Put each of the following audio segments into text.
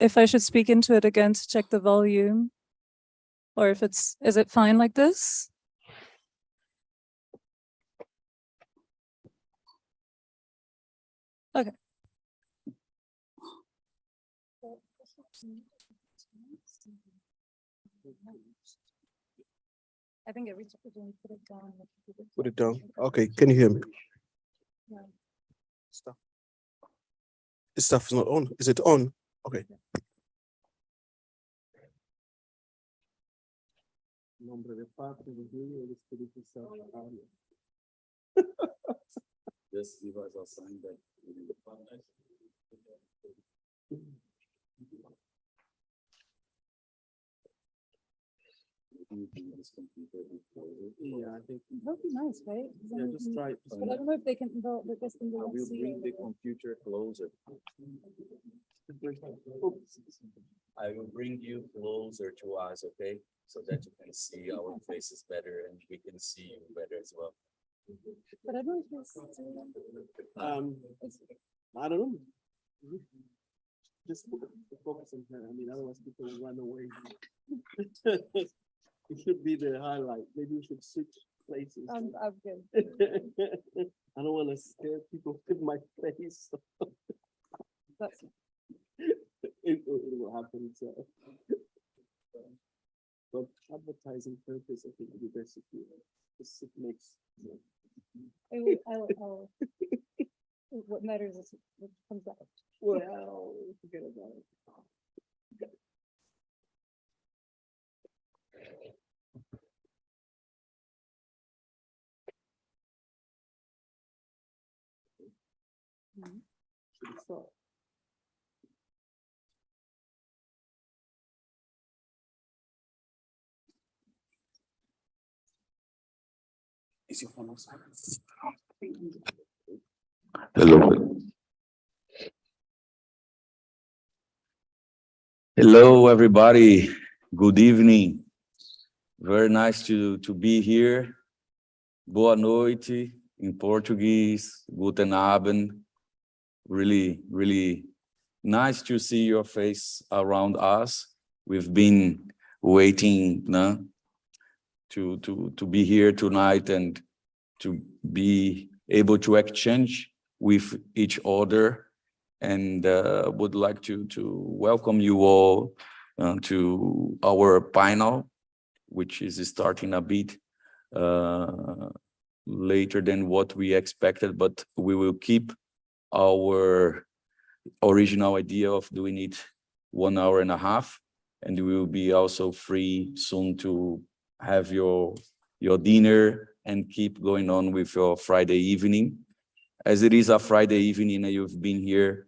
if I should speak into it again to check the volume, or if is it fine like this? Okay. I think every time we put it down. Put it down. Okay, can you hear me? Yeah. Stuff. This stuff is not on. Is it on? Okay. Just give us a sign that. Yeah, I think. That'd be nice, right? Yeah, just try it. But I don't know if they can, they won't We'll see bring the it. computer closer. I will bring you closer to us, okay? So that you can see our faces better and we can see you better as well. But I don't know if I don't know. Just focus on her. I mean, otherwise people will run away. It should be the highlight. Maybe we should switch places. I'm good. I don't want to scare people with my face. That's It will happen. So, but advertising purpose, I think, would be best if you just makes. I'll what matters is what comes out. Well, forget about it. Should start. Is your phone outside? Hello. Hello, everybody. Good evening. Very nice to be here. Boa noite in Portuguese. Guten Abend. Really nice to see your face around us. We've been waiting to be here tonight and to be able to exchange with each other, and would like to welcome you all to our panel, which is starting a bit later than what we expected, but we will keep our original idea of doing it 1 hour and a half, and we will be also free soon to have your dinner and keep going on with your Friday evening. As it is a Friday evening and you've been here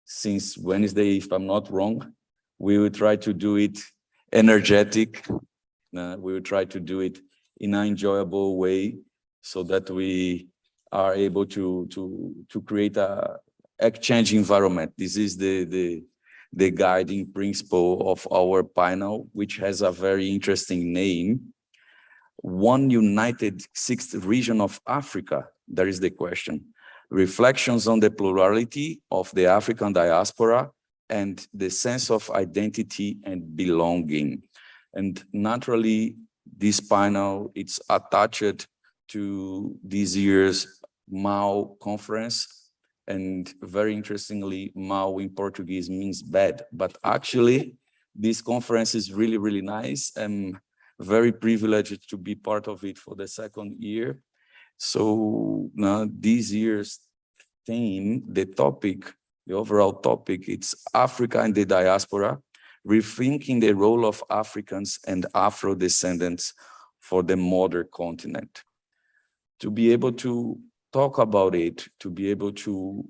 since Wednesday, if I'm not wrong, we will try to do it energetic. We will try to do it in an enjoyable way so that we are able to create a exchange environment. This is the guiding principle of our panel, which has a very interesting name. One United Sixth Region of Africa, there is the question. Reflections on the plurality of the African diaspora and the sense of identity and belonging. And naturally, this panel, it's attached to this year's BAYMAU conference. And very interestingly, BAYMAU in Portuguese means bad, but actually this conference is really nice. I'm very privileged to be part of it for the 2nd year. So now this year's theme, the overall topic, it's Africa and the diaspora, rethinking the role of Africans and Afro-descendants for the modern continent. To be able to talk about it, to be able to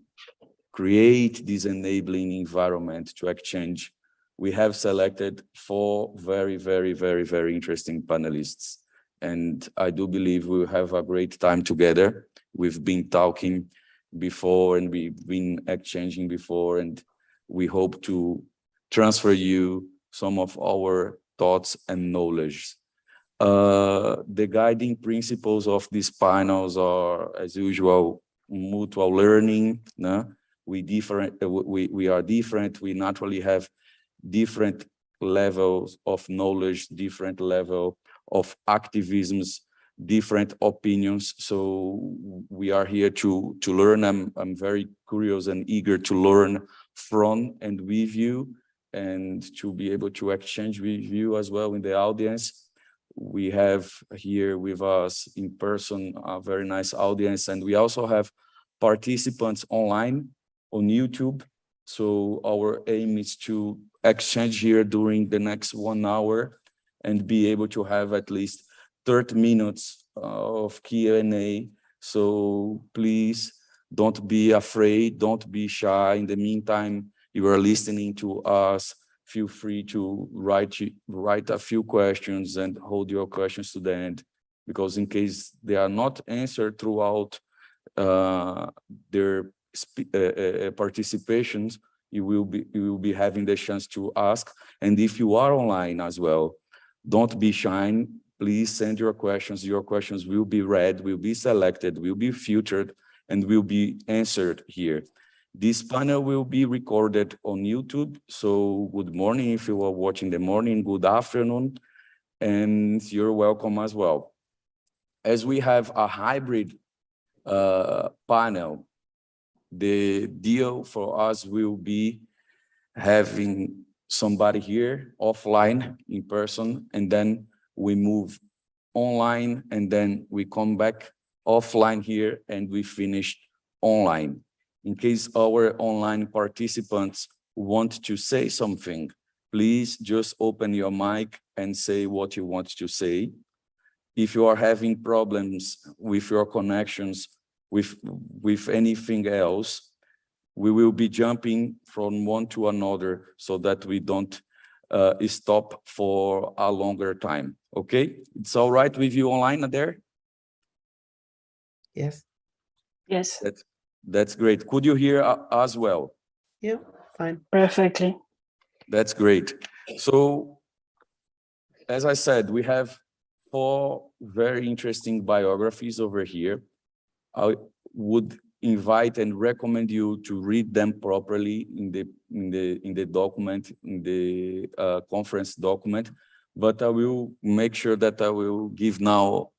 create this enabling environment to exchange, we have selected 4 very interesting panelists. And I do believe we'll have a great time together. We've been talking before and we've been exchanging before, and we hope to transfer you some of our thoughts and knowledge. The guiding principles of these panels are, as usual, mutual learning. We are different. We naturally have different levels of knowledge, different level of activisms, different opinions. So we are here to learn. I'm very curious and eager to learn from and with you, and to be able to exchange with you as well in the audience. We have here with us in person a very nice audience, and we also have participants online on YouTube. So our aim is to exchange here during the next 1 hour and be able to have at least 30 minutes of Q&A. So please don't be afraid, don't be shy. In the meantime, you are listening to us. Feel free to write a few questions and hold your questions to the end, because in case they are not answered throughout their participations, you will be having the chance to ask. And if you are online as well, don't be shy. Please send your questions. Your questions will be read, will be selected, will be filtered, and will be answered here. This panel will be recorded on YouTube. So good morning if you are watching the morning, good afternoon, and you're welcome as well. As we have a hybrid panel, the deal for us will be having somebody here offline in person, and then we move online, and then we come back offline here and we finish online. In case our online participants want to say something, please just open your mic and say what you want to say. If you are having problems with your connections, with anything else, we will be jumping from one to another so that we don't stop for a longer time. Okay, it's all right with you online there? Yes. Yes, That's great. Could you hear as well? Yeah, fine. perfectly. That's great. So, as I said, we have 4 very interesting biographies over here. I would invite and recommend you to read them properly in the document, in the conference document. But I will make sure that I will give now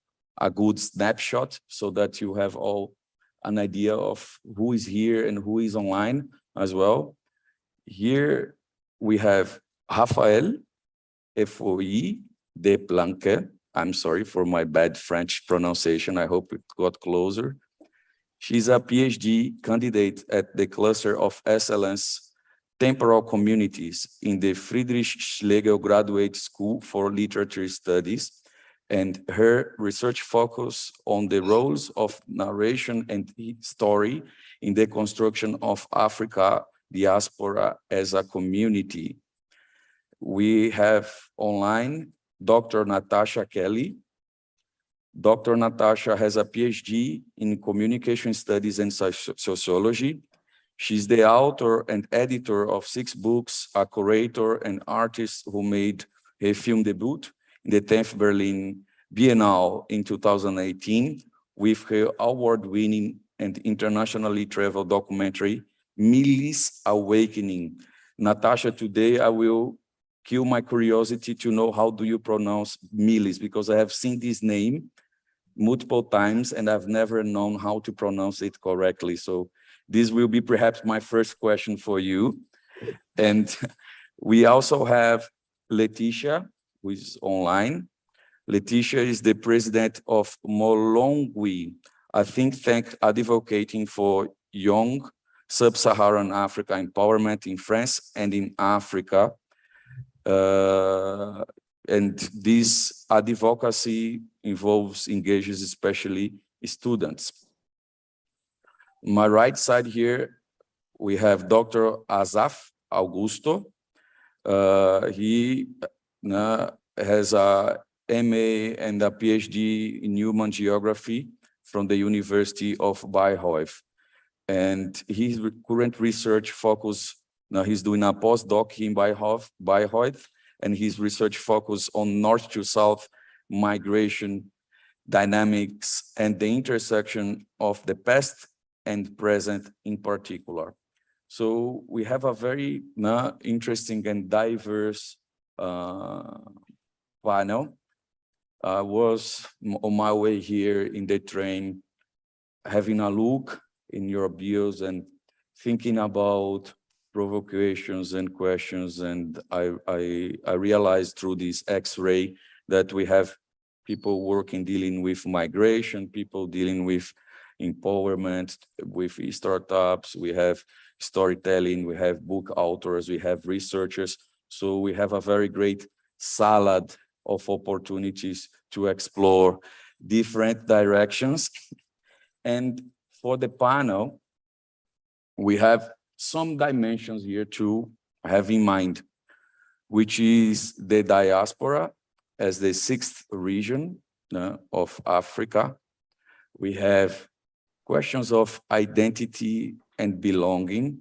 a good snapshot so that you have all an idea of who is here and who is online as well. Here we have Rafael F.O.E. de Planque. I'm sorry for my bad French pronunciation. I hope it got closer. She's a PhD candidate at the Cluster of Excellence Temporal Communities in the Friedrich Schlegel Graduate School for Literature Studies, and her research focus on the roles of narration and story in the construction of Africa diaspora as a community. We have online Dr. Natasha Kelly. Dr. Natasha has a PhD in Communication Studies and Sociology. She's the author and editor of 6 books, a curator and artist who made her film debut in the 10th Berlin Biennale in 2018 with her award-winning and internationally traveled documentary, Millie's Awakening. Natasha, today I will kill my curiosity to know how do you pronounce Millie's, because I have seen this name multiple times and I've never known how to pronounce it correctly. So this will be perhaps my first question for you. And we also have Leticia, who is online. Leticia is the president of Molongwi, a think tank advocating for young sub-Saharan Africa empowerment in France and in Africa. And this advocacy engages especially students. My right side here, we have Dr. Asaf Augusto. He has a MA and a PhD in Human Geography from the University of Bayreuth. And his current research focus, now he's doing a postdoc in Bayreuth, and his research focus on north to south migration dynamics and the intersection of the past and present in particular. So we have a very interesting and diverse panel. I was on my way here in the train, having a look in your bios and thinking about provocations and questions. And I realized through this X-ray that we have people working, dealing with migration, people dealing with empowerment, with startups, we have storytelling, we have book authors, we have researchers. So we have a very great salad of opportunities to explore different directions. And for the panel, we have some dimensions here to have in mind, which is the diaspora as the 6th region of Africa. We have questions of identity and belonging.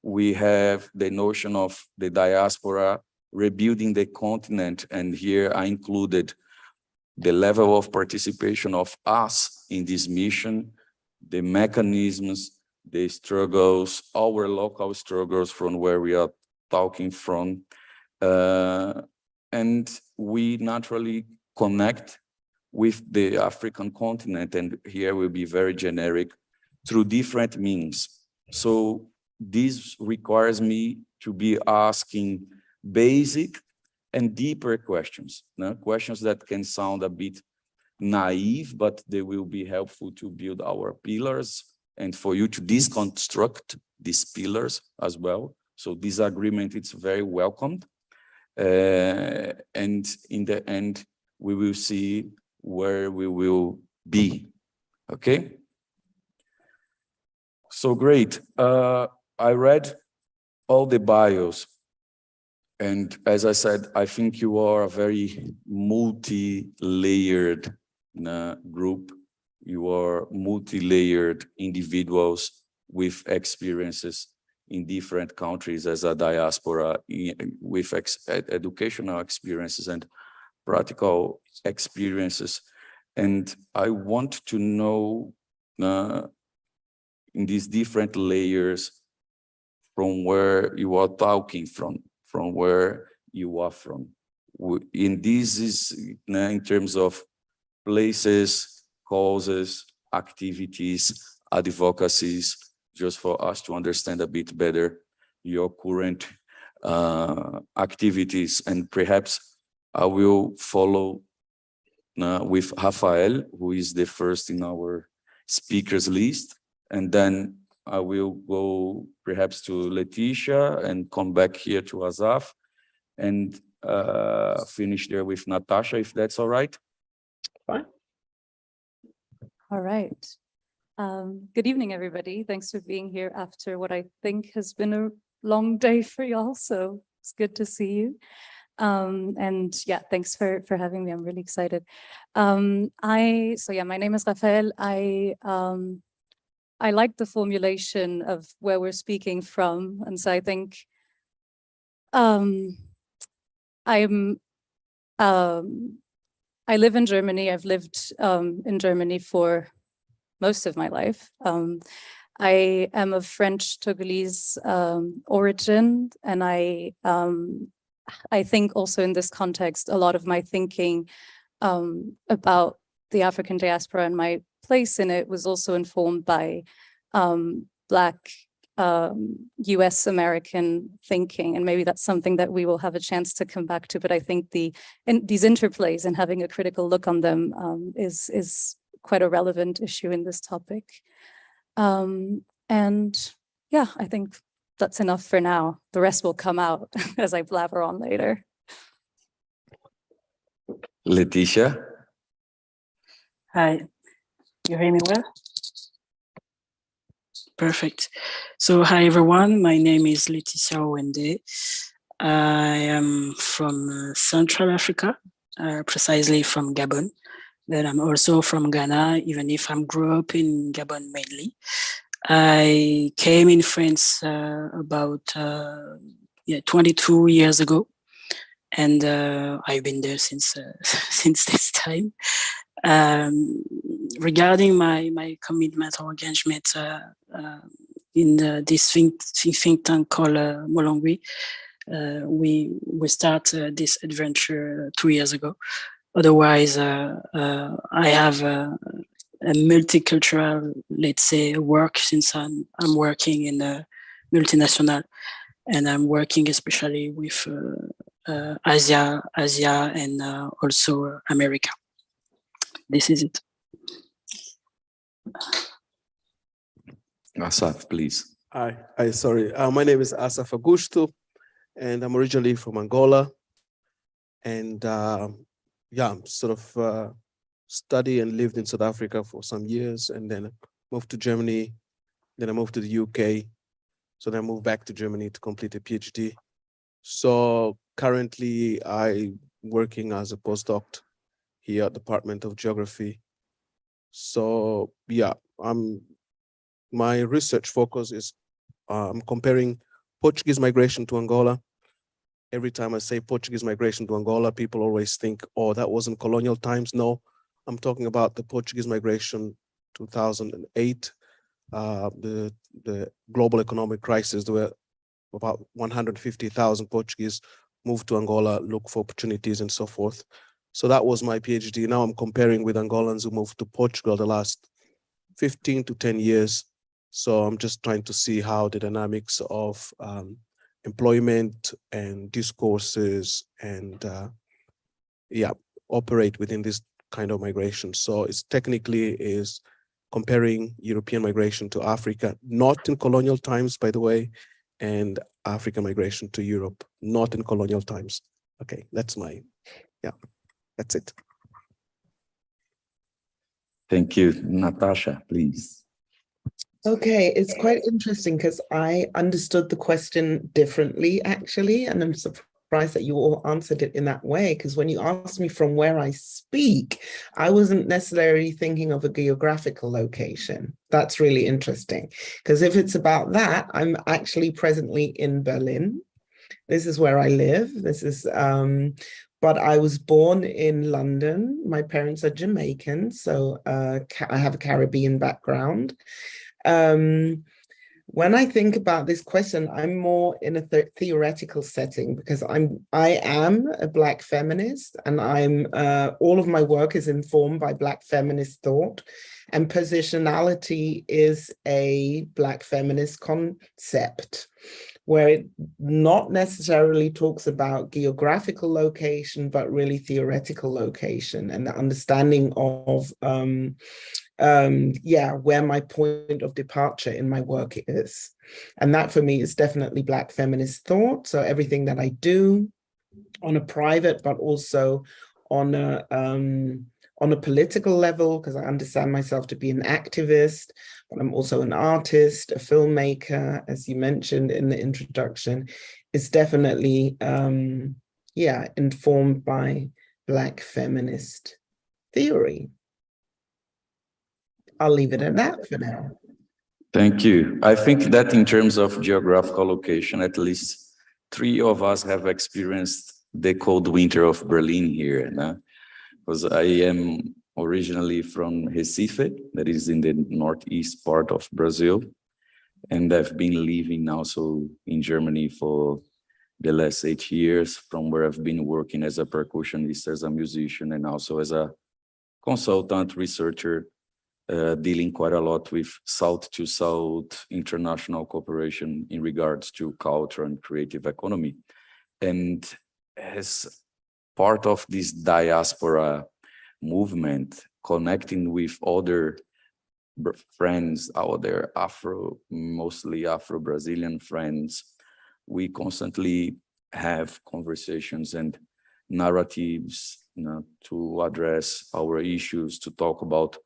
We have the notion of the diaspora rebuilding the continent, and here I included the level of participation of us in this mission, the mechanisms, the struggles, our local struggles from where we are talking from. And we naturally connect with the African continent, and here will be very generic, through different means. So this requires me to be asking basic and deeper questions, questions that can sound a bit naive, but they will be helpful to build our pillars and for you to deconstruct these pillars as well. So this agreement, it's very welcomed. And in the end, we will see where we will be, okay? So great. I read all the bios. And as I said, I think you are a very multi-layered group. You are multi-layered individuals with experiences in different countries as a diaspora, with educational experiences and practical experiences. And I want to know in these different layers from where you are talking from where you are from. And this is in terms of places, causes, activities, advocacies, just for us to understand a bit better your current activities. And perhaps I will follow with Rafael, who is the first in our speakers list. And then I will go perhaps to Leticia and come back here to Asaf and finish there with Natasha, if that's all right. Fine. All right. Good evening, everybody. Thanks for being here after what I think has been a long day for y'all. So it's good to see you. And yeah, thanks for having me. I'm really excited. My name is Rafael. I like the formulation of where we're speaking from. And so I think I live in Germany. I've lived in Germany for most of my life. I am of French Togolese origin, and I think also in this context, a lot of my thinking about the African diaspora and my place in it was also informed by Black US American thinking, and maybe that's something that we will have a chance to come back to. But I think these interplays and having a critical look on them is quite a relevant issue in this topic. And yeah, I think that's enough for now. The rest will come out as I blabber on later. Leticia. Hi, you hear me well? Perfect. So hi everyone, my name is Leticia Owende. I am from Central Africa, precisely from Gabon. Then I'm also from Ghana, even if I grew up in Gabon mainly. I came in France about 22 years ago, and I've been there since since this time. Regarding my commitment or engagement in this think tank called Molongwi. We start this adventure 2 years ago. Otherwise, I have a multicultural, let's say, work, since I'm working in a multinational, and I'm working especially with Asia, and also America. This is it. Asaf, please. Hi, sorry. My name is Asaf Augusto, and I'm originally from Angola. And yeah, sort of studied and lived in South Africa for some years, and then moved to Germany. Then I moved to the UK. So then I moved back to Germany to complete a PhD. So currently I'm working as a postdoc here at the Department of Geography. So yeah, my research focus is comparing Portuguese migration to Angola. Every time I say Portuguese migration to Angola, people always think, oh, that wasn't colonial times. No, I'm talking about the Portuguese migration 2008, the global economic crisis. There were about 150,000 Portuguese moved to Angola, look for opportunities and so forth. So that was my PhD. Now I'm comparing with Angolans who moved to Portugal the last 15 to 10 years. So I'm just trying to see how the dynamics of employment and discourses and yeah, operate within this kind of migration. So it's technically is comparing European migration to Africa, not in colonial times, by the way, and African migration to Europe, not in colonial times. Okay, that's that's it. Thank you. Natasha, please. Okay, it's quite interesting because I understood the question differently, actually, and I'm surprised that you all answered it in that way, because when you asked me from where I speak, I wasn't necessarily thinking of a geographical location. That's really interesting, because if it's about that, I'm actually presently in Berlin. This is where I live. This is, but I was born in London. My parents are Jamaican, so I have a Caribbean background. When I think about this question, I'm more in a theoretical setting, because I am a Black feminist, and all of my work is informed by Black feminist thought, and positionality is a Black feminist concept, where it not necessarily talks about geographical location, but really theoretical location and the understanding of where my point of departure in my work is. And that for me is definitely Black feminist thought. So everything that I do on a private, but also on a political level, because I understand myself to be an activist, but I'm also an artist, a filmmaker, as you mentioned in the introduction, is definitely, informed by Black feminist theory. I'll leave it at that for now. Thank you. I think that in terms of geographical location, at least 3 of us have experienced the cold winter of Berlin here. Because I am originally from Recife, that is in the northeast part of Brazil. And I've been living also in Germany for the last 8 years, from where I've been working as a percussionist, as a musician, and also as a consultant, researcher, dealing quite a lot with South-to-South international cooperation in regards to culture and creative economy. And as part of this diaspora movement, connecting with other friends out there, mostly Afro-Brazilian friends, we constantly have conversations and narratives, to address our issues, to talk about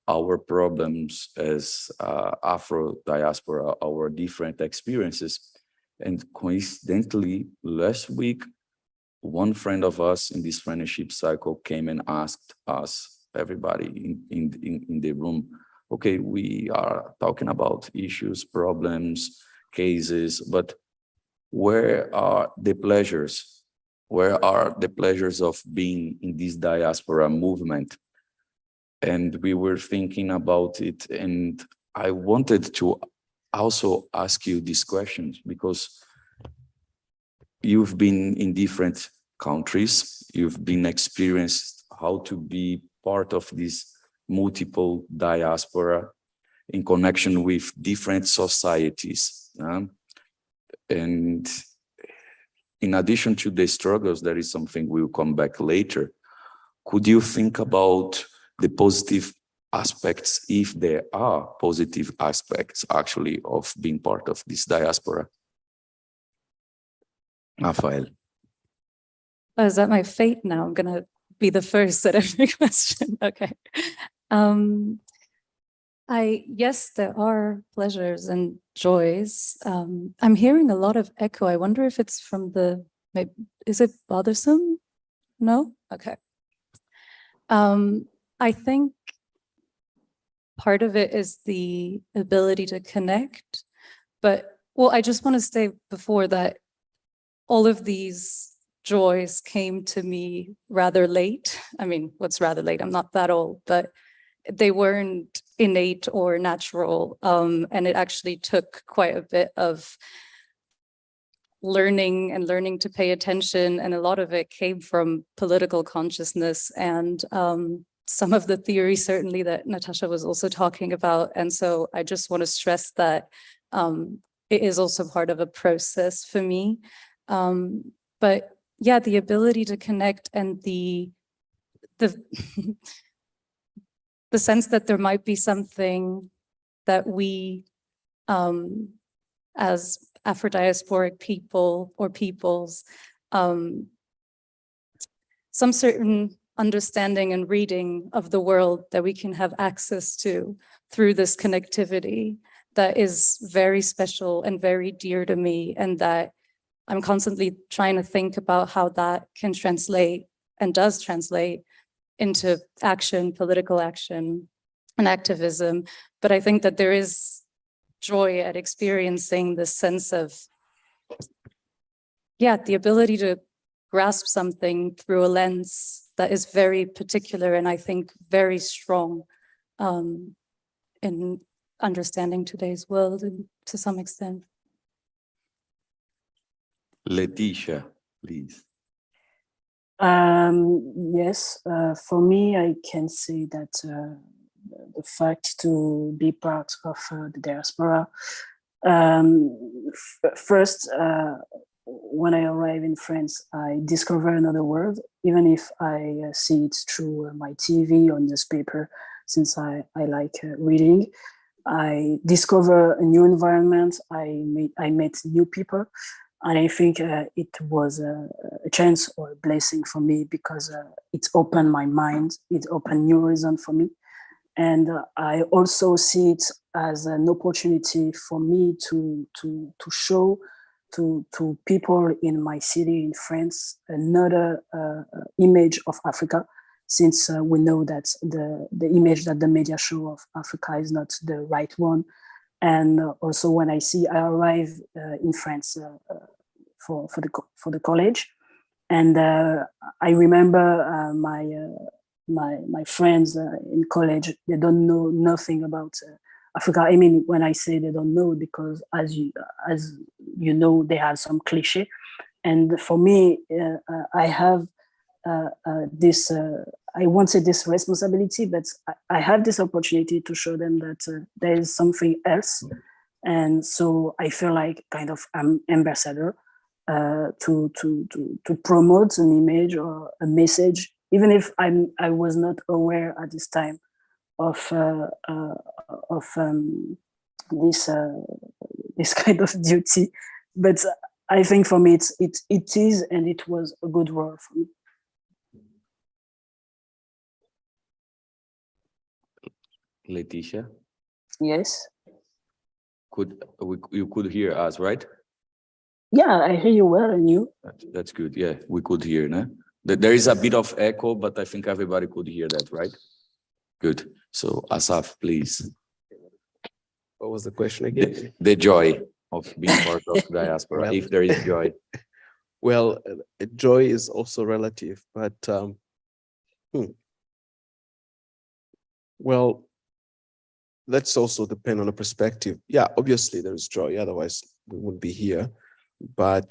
our problems as Afro diaspora, our different experiences. And coincidentally, last week, one friend of us in this friendship cycle came and asked us, everybody in the room, okay, we are talking about issues, problems, cases, but where are the pleasures? Where are the pleasures of being in this diaspora movement? And we were thinking about it, and I wanted to also ask you these questions because you've been in different countries, you've been experienced how to be part of this multiple diaspora in connection with different societies. And in addition to the struggles, there is something we'll come back later. Could you think about the positive aspects, if there are positive aspects actually of being part of this diaspora? Rafael. Oh, is that my fate now? I'm gonna be the first at every question. Okay. Yes, there are pleasures and joys. I'm hearing a lot of echo. I wonder if it's from is it bothersome? No? Okay. I think part of it is the ability to connect, but I just want to say before that all of these joys came to me rather late. I mean, what's rather late? I'm not that old, but they weren't innate or natural. And it actually took quite a bit of learning to pay attention. And a lot of it came from political consciousness and some of the theory certainly that Natasha was also talking about. And so I just want to stress that it is also part of a process for me. But yeah, the ability to connect and the the sense that there might be something that we as Afro-diasporic people or peoples, some certain understanding and reading of the world that we can have access to through this connectivity that is very special and very dear to me, and that I'm constantly trying to think about how that can translate and does translate into action, political action and activism. But I think that there is joy at experiencing this sense of, the ability to grasp something through a lens that is very particular and I think very strong in understanding today's world and to some extent. Leticia, please. Yes, for me, I can say that the fact to be part of the diaspora, first, when I arrive in France, I discover another world, even if I see it through my TV or newspaper, since I like reading. I discover a new environment, I met new people, and I think it was a chance or a blessing for me because it opened my mind, it opened new horizon for me. And I also see it as an opportunity for me to show to people in my city in France another image of Africa, since we know that the image that the media show of Africa is not the right one. And also when I arrive in France for the college, and I remember my friends in college, they don't know nothing about Africa. I mean, when I say they don't know, because as you know, they have some cliche. And for me, I have this, I won't say this responsibility, but I have this opportunity to show them that there is something else. And so I feel like kind of I'm ambassador to promote an image or a message, even if I was not aware at this time of this kind of duty. But I think for me it is, and it was a good role for me. Leticia? Yes. You could hear us, right? Yeah, I hear you well, and you? That's good. Yeah, we could hear. No? There is a bit of echo, but I think everybody could hear that, right? Good. So Asaf, please. What was the question again? The joy of being part of diaspora, Well, if there is joy. Well, joy is also relative, but well, let's also depend on the perspective. Yeah, obviously there is joy, otherwise we wouldn't be here. But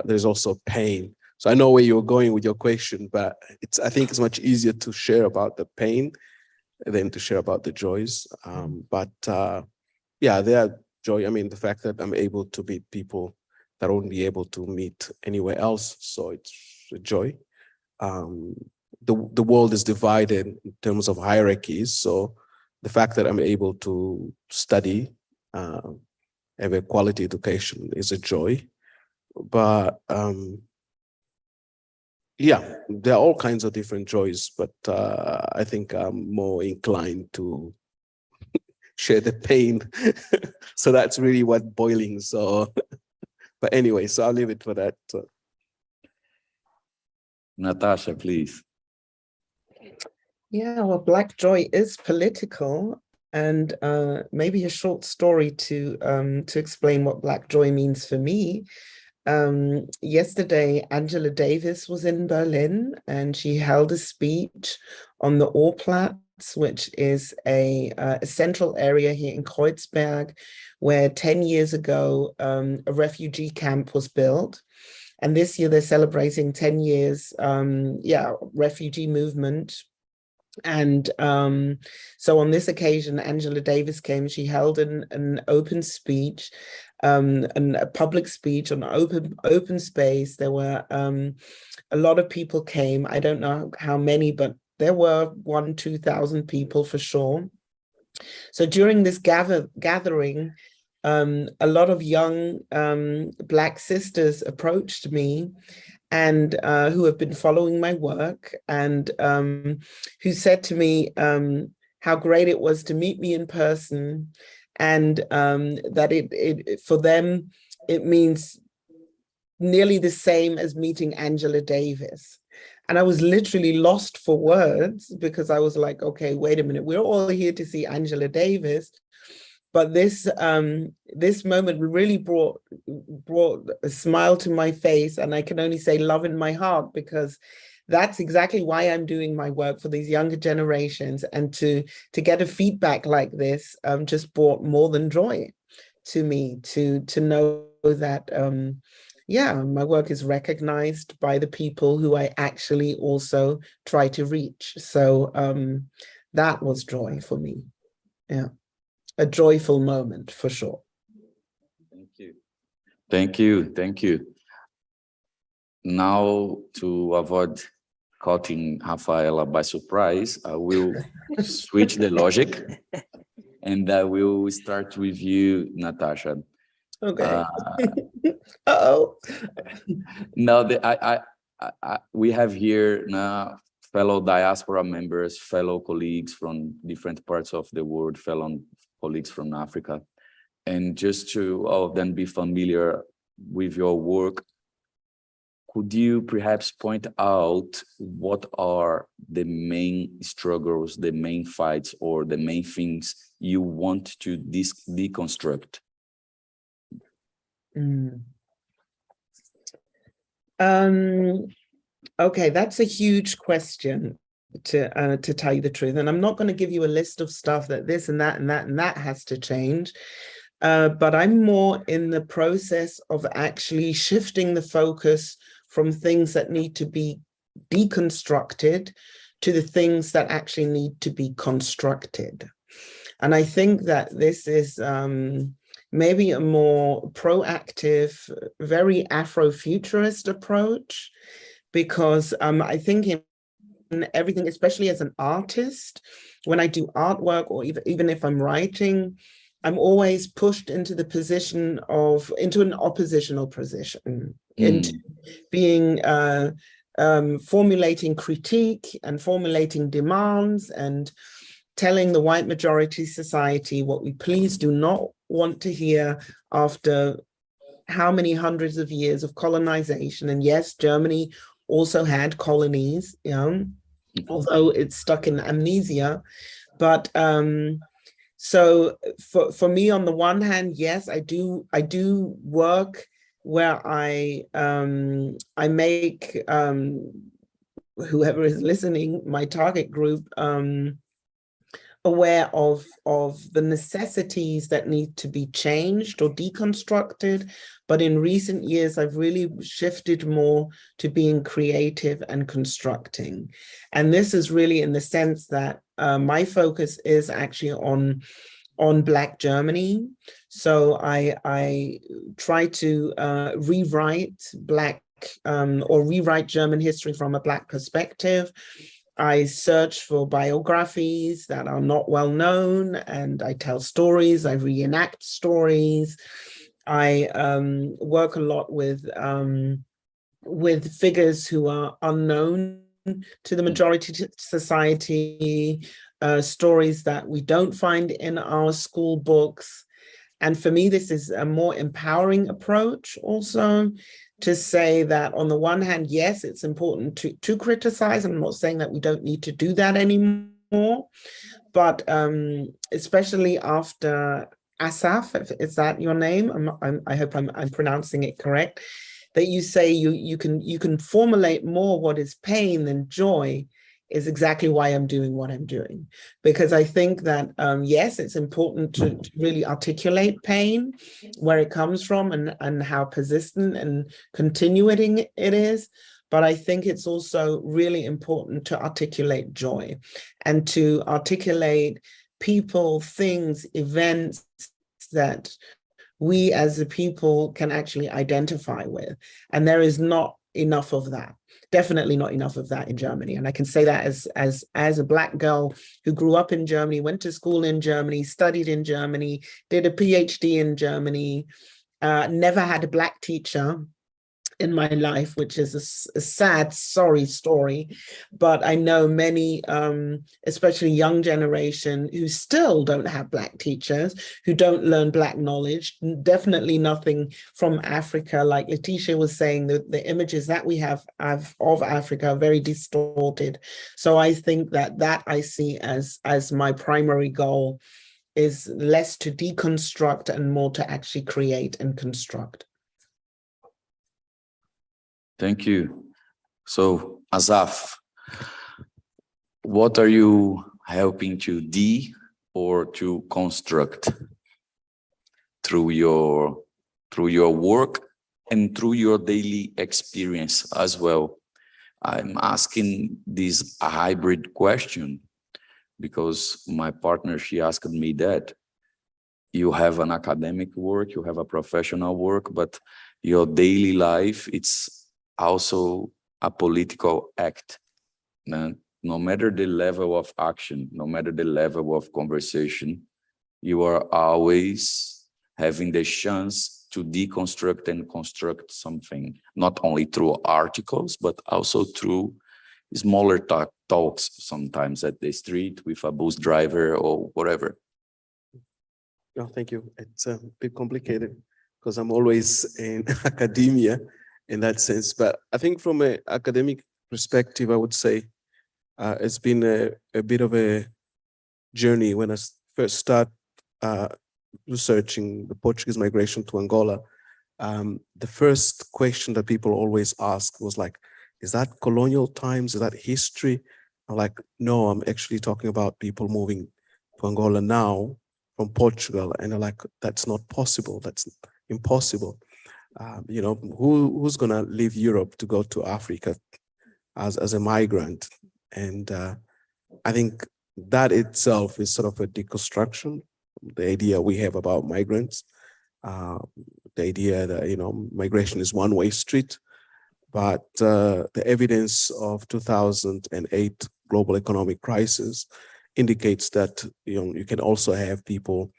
there's also pain. So I know where you're going with your question, but I think it's much easier to share about the pain than to share about the joys. Yeah, there are joy. I mean, the fact that I'm able to meet people that I wouldn't be able to meet anywhere else. So it's a joy. The world is divided in terms of hierarchies. So the fact that I'm able to study, have a quality education is a joy. But yeah, there are all kinds of different joys, but I think I'm more inclined to share the pain. So that's really what boiling. So, but anyway, so I'll leave it for that. Natasha, please. Yeah, well, Black joy is political, and maybe a short story to explain what Black joy means for me. Yesterday, Angela Davis was in Berlin, and she held a speech on the Ohrplatz, which is a central area here in Kreuzberg, where 10 years ago, a refugee camp was built. And this year they're celebrating 10 years, refugee movement. And so on this occasion, Angela Davis came. She held an open speech, and a public speech on open space. There were a lot of people came. I don't know how many, but there were 1,000-2,000 people for sure. So during this gathering, a lot of young Black sisters approached me, and who have been following my work, and who said to me how great it was to meet me in person, and that it for them, it means nearly the same as meeting Angela Davis. And I was literally lost for words, because I was like, okay, wait a minute, we're all here to see Angela Davis. But this moment really brought a smile to my face, and I can only say love in my heart, because that's exactly why I'm doing my work for these younger generations. And to get a feedback like this just brought more than joy to me, to know that my work is recognized by the people who I actually also try to reach. So that was joy for me. Yeah. A joyful moment for sure. Thank you. Thank you. Thank you. Now, to avoid caught Rafaela by surprise, I will switch the logic, and I will start with you, Natasha. Okay. Uh-oh. Now, we have here now fellow diaspora members, fellow colleagues from different parts of the world, fellow colleagues from Africa, and just to all of them be familiar with your work, could you perhaps point out what are the main struggles, the main fights, or the main things you want to deconstruct? Okay, that's a huge question, to tell you the truth. And I'm not going to give you a list of stuff that this and that and that and that has to change. But I'm more in the process of actually shifting the focus from things that need to be deconstructed to the things that actually need to be constructed. And I think that this is maybe a more proactive, very Afrofuturist approach, because I think in everything, especially as an artist, when I do artwork, or even if I'm writing, I'm always pushed into the position into an oppositional position, into being, formulating critique and formulating demands and telling the white majority society what we please do not want to hear after how many hundreds of years of colonization. And yes, Germany also had colonies, although it's stuck in amnesia. But so for me, on the one hand, yes, I do work where I make whoever is listening, my target group, aware of the necessities that need to be changed or deconstructed. But in recent years, I've really shifted more to being creative and constructing. And this is really in the sense that my focus is actually on Black Germany. So I try to rewrite Black or rewrite German history from a Black perspective. I search for biographies that are not well known, and I tell stories, I reenact stories. I work a lot with figures who are unknown to the majority society, stories that we don't find in our school books. And for me, this is a more empowering approach also, to say that on the one hand, yes, it's important to criticize. I'm not saying that we don't need to do that anymore, but especially after Asaf, is that your name? I hope I'm pronouncing it correct, that you say you can formulate more what is pain than joy, is exactly why I'm doing what I'm doing. Because I think that, yes, it's important to really articulate pain, where it comes from and how persistent and continuing it is. But I think it's also really important to articulate joy and to articulate people, things, events that we as a people can actually identify with. And there is not enough of that. Definitely not enough of that in Germany. And I can say that as a Black girl who grew up in Germany, went to school in Germany, studied in Germany, did a PhD in Germany, never had a Black teacher in my life, which is a sad, sorry story. But I know many, especially young generation, who still don't have Black teachers, who don't learn Black knowledge, definitely nothing from Africa. Like Letitia was saying, the images that we have of Africa are very distorted. So I think that I see as my primary goal is less to deconstruct and more to actually create and construct. Thank you. So, Asaf, what are you helping to or to construct through your work and through your daily experience as well? I'm asking this a hybrid question because my partner, she asked me that. You have an academic work, you have a professional work, but your daily life, it's also a political act. No matter the level of action, no matter the level of conversation, you are always having the chance to deconstruct and construct something, not only through articles, but also through smaller talks, sometimes at the street with a bus driver or whatever. No, thank you. It's a bit complicated because I'm always in academia in that sense. But I think from an academic perspective, I would say it's been a bit of a journey. When I first started researching the Portuguese migration to Angola, the first question that people always ask was like, is that colonial times? Is that history? I'm like, no, I'm actually talking about people moving to Angola now from Portugal. And they're like, that's not possible. That's impossible. You know, who's going to leave Europe to go to Africa as a migrant? And I think that itself is sort of a deconstruction, the idea we have about migrants, the idea that, you know, migration is one-way street. But the evidence of 2008 global economic crisis indicates that, you know, you can also have people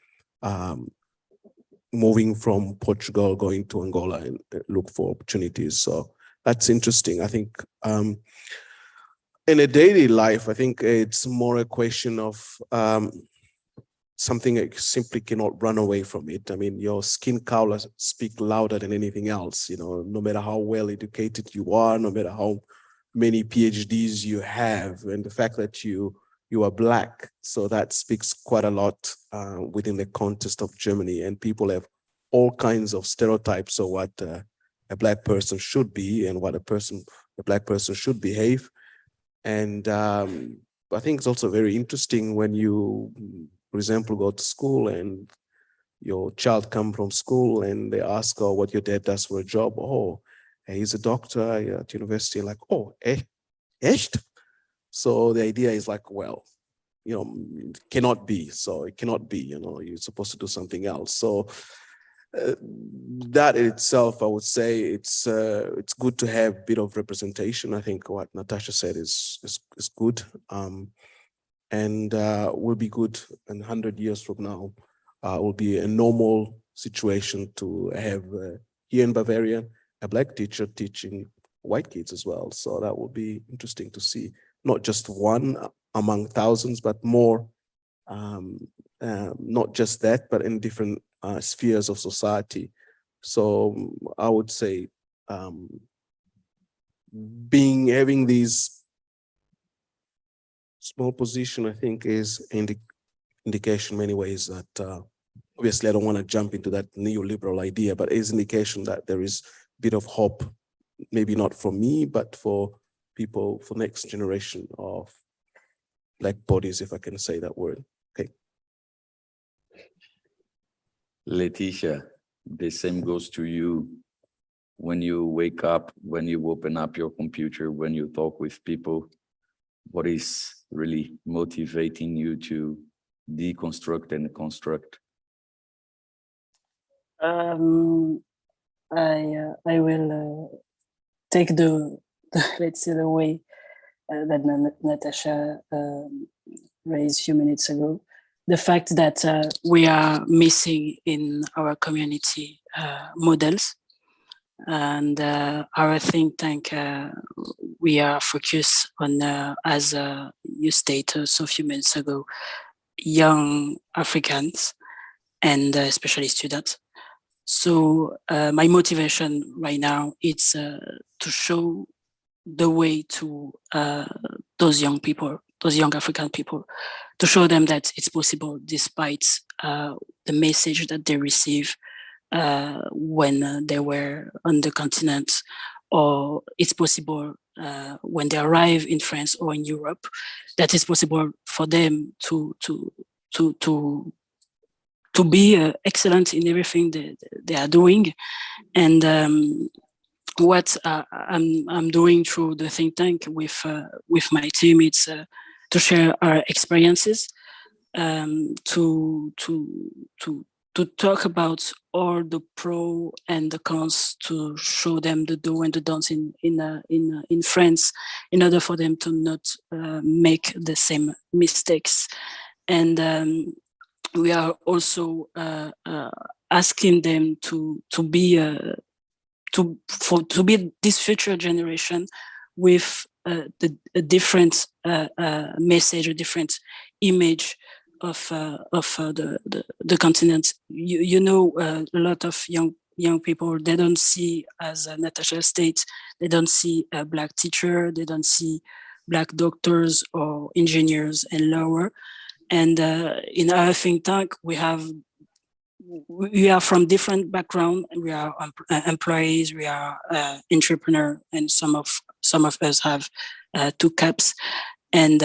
moving from Portugal, going to Angola and look for opportunities. So that's interesting. I think in a daily life, I think it's more a question of something that simply cannot run away from it. I mean, your skin color speaks louder than anything else, you know, no matter how well educated you are, no matter how many PhDs you have, and the fact that you are Black. So that speaks quite a lot within the context of Germany, and people have all kinds of stereotypes of what a Black person should be and what a Black person should behave. And I think it's also very interesting when you, for example, go to school and your child come from school and they ask, oh, what your dad does for a job. Oh, he's a doctor at university. Like, oh, echt? So the idea is like, well, you know, it cannot be. So it cannot be, you know, you're supposed to do something else. So that in itself, I would say it's good to have a bit of representation. I think what Natasha said is good, and will be good in 100 years from now. Will be a normal situation to have here in Bavaria a Black teacher teaching white kids as well. So that will be interesting to see, not just one among thousands, but more. Not just that, but in different spheres of society. So I would say having these small position, I think, is indication in many ways that obviously I don't want to jump into that neoliberal idea, but is indication that there is a bit of hope, maybe not for me, but for people, for next generation of Black bodies, if I can say that word. Okay. Leticia, the same goes to you. When you wake up, when you open up your computer, when you talk with people, what is really motivating you to deconstruct and construct? I will take the let's say the way that Natasha raised a few minutes ago. The fact that we are missing in our community models, and our think tank, we are focused on, as you stated a few minutes ago, young Africans and especially students. So my motivation right now is to show the way to those young people, those young African people, to show them that it's possible despite the message that they receive when they were on the continent, or it's possible when they arrive in France or in Europe, that it's possible for them to be excellent in everything they are doing. And what I'm doing through the think tank with my team, it's to share our experiences, to talk about all the pro and the cons, to show them the do and the don'ts in France, in order for them to not make the same mistakes. And we are also asking them to be this future generation with a different message, a different image of the continent. You know, a lot of young people, they don't see, as Natasha states, they don't see a Black teacher, they don't see Black doctors or engineers and lower. And in our think tank, we are from different backgrounds. We are employees, we are entrepreneurs, and some of us have 2 caps. And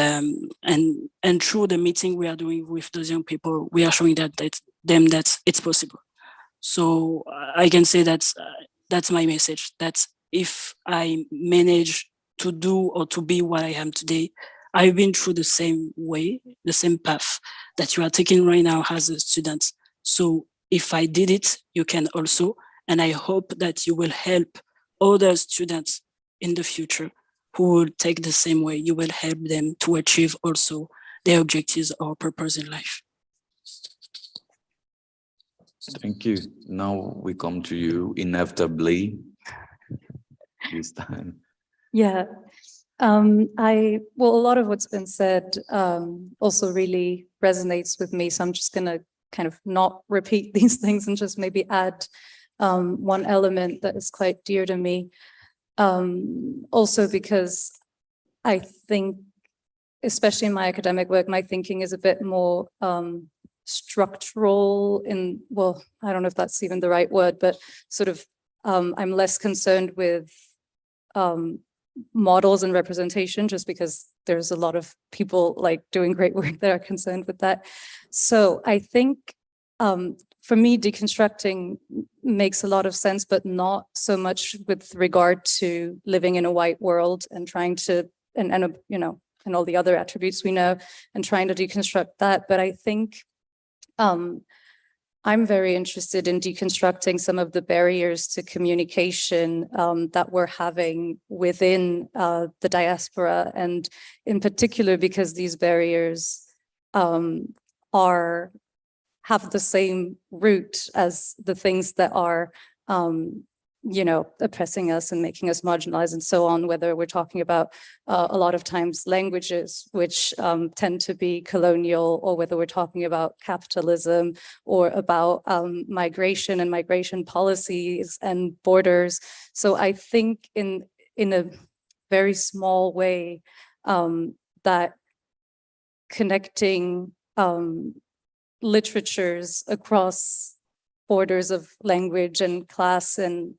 through the meeting we are doing with those young people, we are showing that it's possible. So I can say that's my message. That if I manage to do or to be what I am today, I've been through the same way, the same path that you are taking right now as a student. So if I did it, you can also, and I hope that you will help other students in the future who will take the same way. You will help them to achieve also their objectives or purpose in life. Thank you. Now we come to you inevitably this time. Yeah. A lot of what's been said also really resonates with me. So I'm just going to kind of not repeat these things and just maybe add one element that is quite dear to me. Also because I think, especially in my academic work, my thinking is a bit more structural in, well, I don't know if that's even the right word, but sort of I'm less concerned with models and representation, just because there's a lot of people like doing great work that are concerned with that. So I think for me, deconstructing makes a lot of sense, but not so much with regard to living in a white world and trying to, and you know, and all the other attributes we know, and trying to deconstruct that. But I think I'm very interested in deconstructing some of the barriers to communication that we're having within the diaspora, and in particular because these barriers have the same root as the things that are, you know, oppressing us and making us marginalized and so on, whether we're talking about a lot of times languages, which tend to be colonial, or whether we're talking about capitalism or about migration and migration policies and borders. So I think in a very small way that connecting literatures across borders of language and class and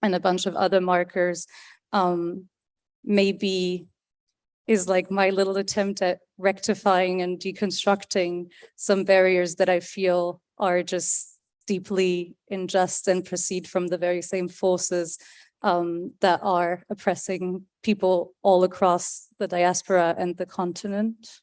a bunch of other markers maybe is like my little attempt at rectifying and deconstructing some barriers that I feel are just deeply unjust and proceed from the very same forces that are oppressing people all across the diaspora and the continent.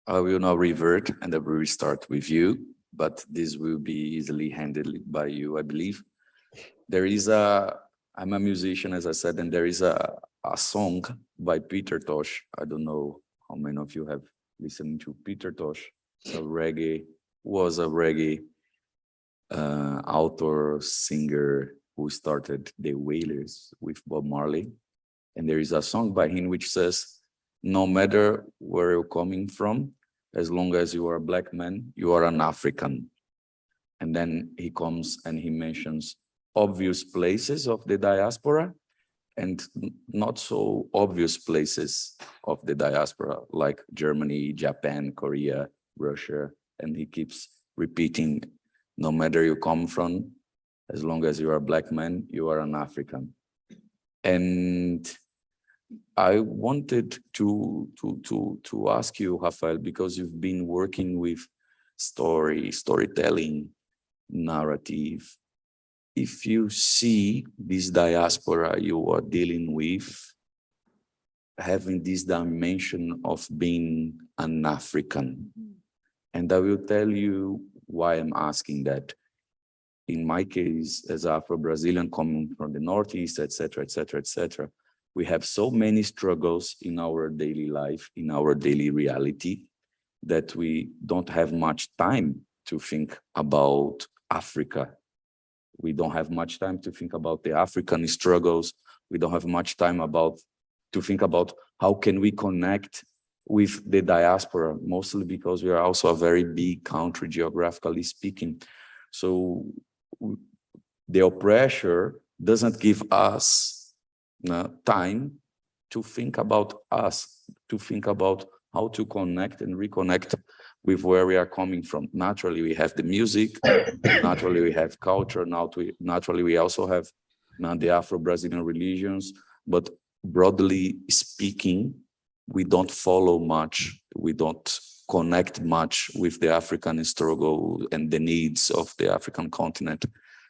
I will now revert and I will restart with you, but this will be easily handled by you, I believe. I'm a musician, as I said, and there is a song by Peter Tosh. I don't know how many of you have listened to Peter Tosh. Was a reggae author, singer who started the Wailers with Bob Marley. And there is a song by him which says, no matter where you're coming from, as long as you are a black man, you are an African. And then he comes and he mentions obvious places of the diaspora and not so obvious places of the diaspora, like Germany, Japan, Korea, Russia. And he keeps repeating, no matter you come from, as long as you are a black man, you are an African. And I wanted to ask you, Rafael, because you've been working with storytelling, narrative. If you see this diaspora you are dealing with, having this dimension of being an African, and I will tell you why I'm asking that. In my case, as Afro-Brazilian coming from the Northeast, etc., etc., etc., we have so many struggles in our daily life, in our daily reality, that we don't have much time to think about Africa. We don't have much time to think about the African struggles. We don't have much time to think about how can we connect with the diaspora, mostly because we are also a very big country, geographically speaking. So the oppressor doesn't give us time to think about us, to think about how to connect and reconnect with where we are coming from. Naturally, we have the music, naturally we have culture, naturally we also have the Afro-Brazilian religions, but broadly speaking, we don't follow much, we don't connect much with the African struggle and the needs of the African continent.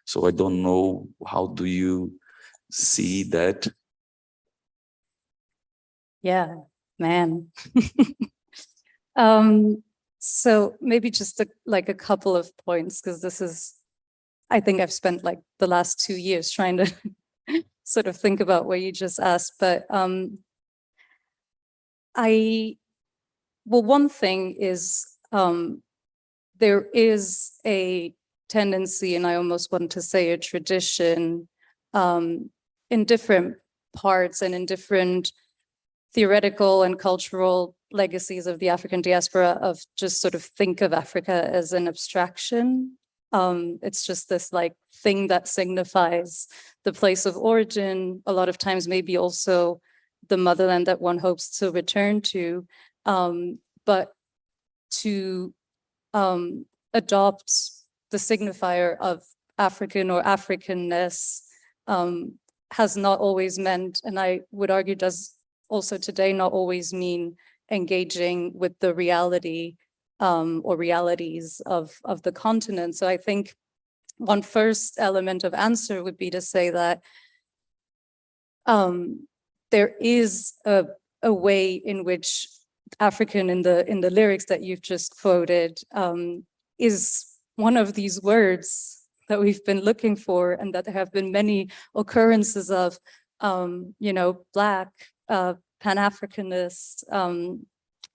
So I don't know, how do you see that? Yeah, man. So maybe just like a couple of points, because this is, I think I've spent like the last 2 years trying to sort of think about what you just asked. But one thing is there is a tendency, and I almost want to say a tradition, in different parts and in different theoretical and cultural legacies of the African diaspora, of just sort of think of Africa as an abstraction. It's just this like thing that signifies the place of origin, a lot of times maybe also the motherland that one hopes to return to, but to adopt the signifier of African or Africanness has not always meant, and I would argue does also today not always mean engaging with the reality or realities of the continent. So I think one first element of answer would be to say that there is a way in which African in the lyrics that you've just quoted is one of these words that we've been looking for, and that there have been many occurrences of, you know, Black, Pan-Africanist,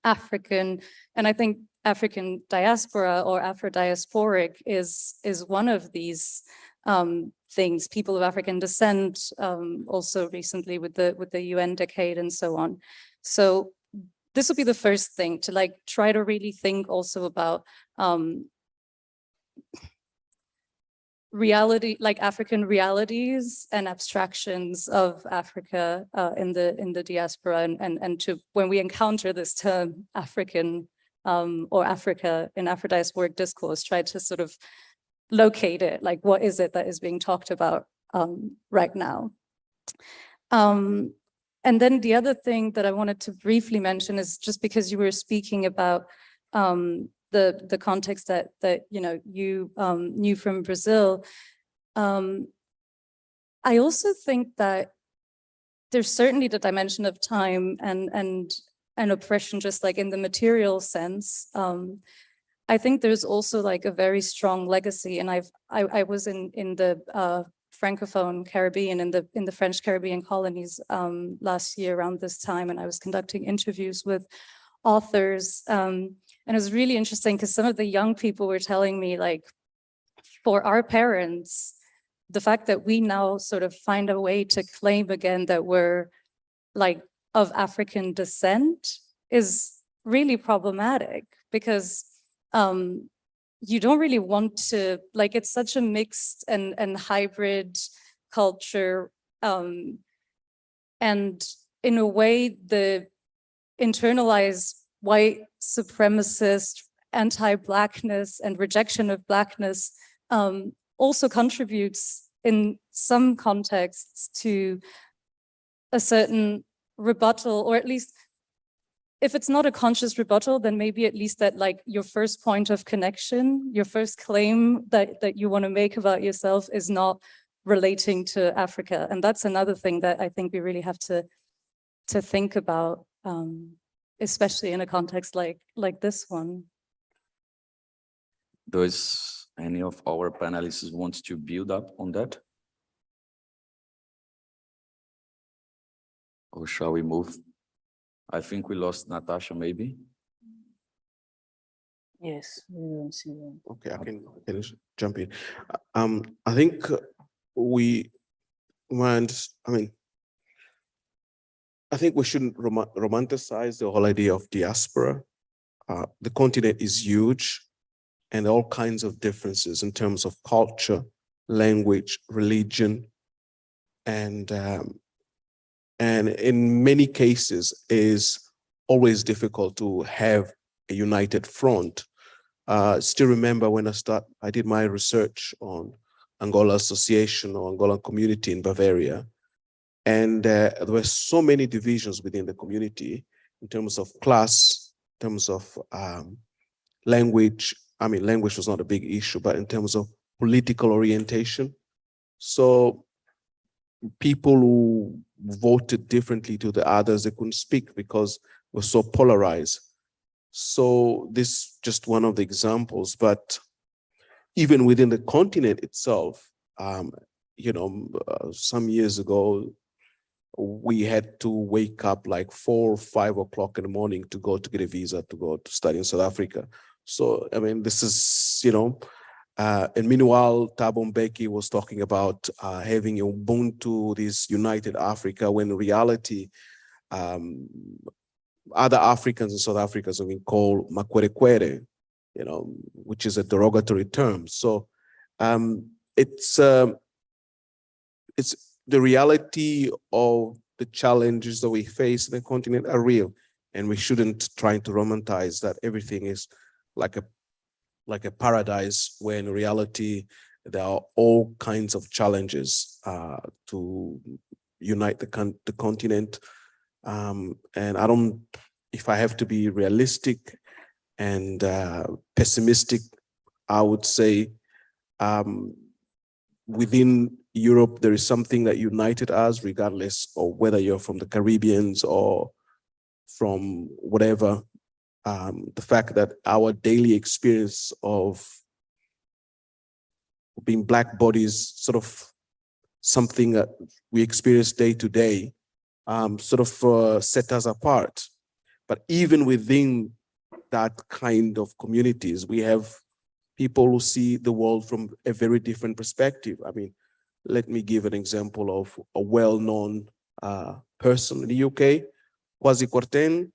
African, and I think African diaspora or Afro-diasporic is one of these things. People of African descent, also recently with the UN decade and so on. So this would be the first thing, to like try to really think also about reality, like African realities and abstractions of Africa in the diaspora, and to, when we encounter this term African or Africa in Afro-diasporic discourse, try to sort of locate it, like what is it that is being talked about right now. And then the other thing that I wanted to briefly mention is, just because you were speaking about the context that you know you knew from Brazil, I also think that there's certainly the dimension of time and oppression, just like in the material sense. I think there's also like a very strong legacy, and I was in the Francophone Caribbean, in the French Caribbean colonies last year around this time, and I was conducting interviews with authors, and it was really interesting because some of the young people were telling me, like, for our parents, the fact that we now sort of find a way to claim again that we're like of African descent is really problematic, because you don't really want to, like, it's such a mixed and hybrid culture, and in a way the internalized white supremacist anti-Blackness and rejection of Blackness also contributes in some contexts to a certain rebuttal, or at least if it's not a conscious rebuttal, then maybe at least that, like, your first point of connection, your first claim that you want to make about yourself is not relating to Africa. And that's another thing that I think we really have to think about, especially in a context like this one. Does any of our panelists want to build up on that? Or shall we move? I think we lost Natasha, maybe. Yes, we will see them. Okay, I can jump in. I think we shouldn't romanticize the whole idea of diaspora. The continent is huge, and all kinds of differences in terms of culture, language, religion, and in many cases is always difficult to have a united front. Still remember when I did my research on Angola Association or Angolan community in Bavaria, and there were so many divisions within the community in terms of class, in terms of language. I mean, language was not a big issue, but in terms of political orientation. So people who voted differently to the others, they couldn't speak because we're so polarized. So this is just one of the examples, but even within the continent itself, some years ago, we had to wake up like 4 or 5 o'clock in the morning to get a visa to go to study in South Africa. So, I mean, this is, and meanwhile, Thabo Mbeki was talking about having Ubuntu, this united Africa, when in reality, other Africans in South Africa have been called makwerekwere, which is a derogatory term. So it's the reality of the challenges that we face in the continent are real, and we shouldn't try to romanticize that everything is like a paradise, when in reality there are all kinds of challenges to unite the continent. And I don't, if I have to be realistic and pessimistic, I would say within Europe, there is something that united us, regardless of whether you're from the Caribbean or from whatever. The fact that our daily experience of being Black bodies, sort of something that we experience day to day, sort of set us apart. But even within that kind of communities, we have people who see the world from a very different perspective. I mean, let me give an example of a well-known person in the UK, Kwasi Kwarteng,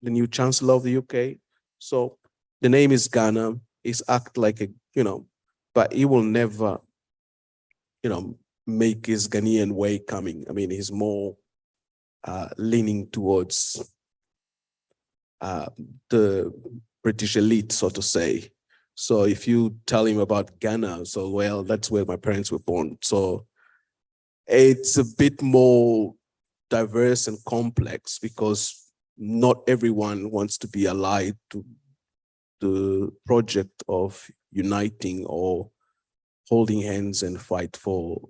the new Chancellor of the UK. So the name is Ghana, he's act like a, but he will never, make his Ghanaian way coming. I mean, he's more leaning towards the British elite, so to say. So if you tell him about Ghana, so, well, that's where my parents were born. So it's a bit more diverse and complex because not everyone wants to be allied to the project of uniting or holding hands and fight for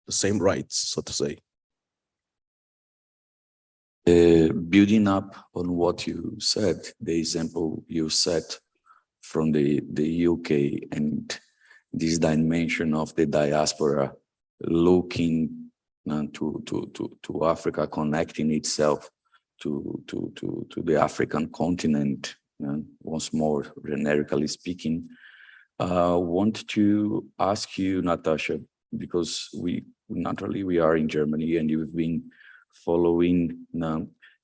the same rights, so to say. Building up on what you said, the example you set from the UK and this dimension of the diaspora looking to Africa, connecting itself to the African continent, once more generically speaking. I want to ask you, Natasha, because we are in Germany and you've been following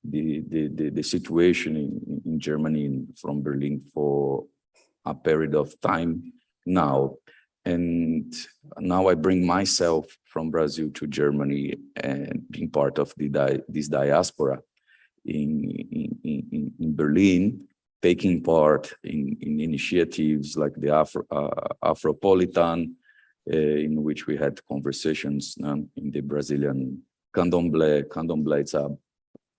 the situation in Germany from Berlin for a period of time now. And now I bring myself from Brazil to Germany and being part of this diaspora in Berlin, taking part in initiatives like the Afropolitan, in which we had conversations in the Brazilian Candomblé. Candomblé, it's a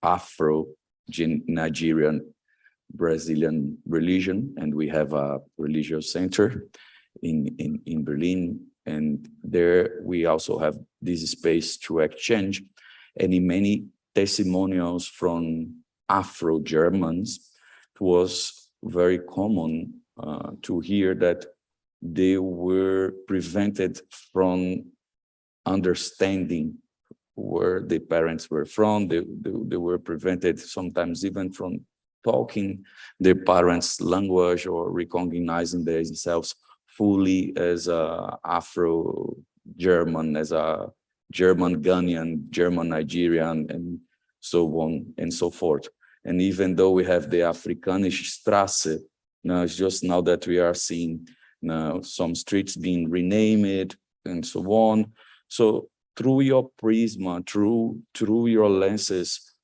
Afro-Nigerian Brazilian religion, and we have a religious center in Berlin, and there we also have this space to exchange. And in many testimonials from Afro-Germans, it was very common to hear that they were prevented from understanding where the parents were from. They were prevented sometimes even from talking their parents' language or recognizing themselves fully as a Afro-German, as a German Ghanaian, German Nigerian, and so on and so forth. And even though we have the Afrikanische Straße, now it's just now that we are seeing now some streets being renamed and so on. So through your prisma, through your lenses,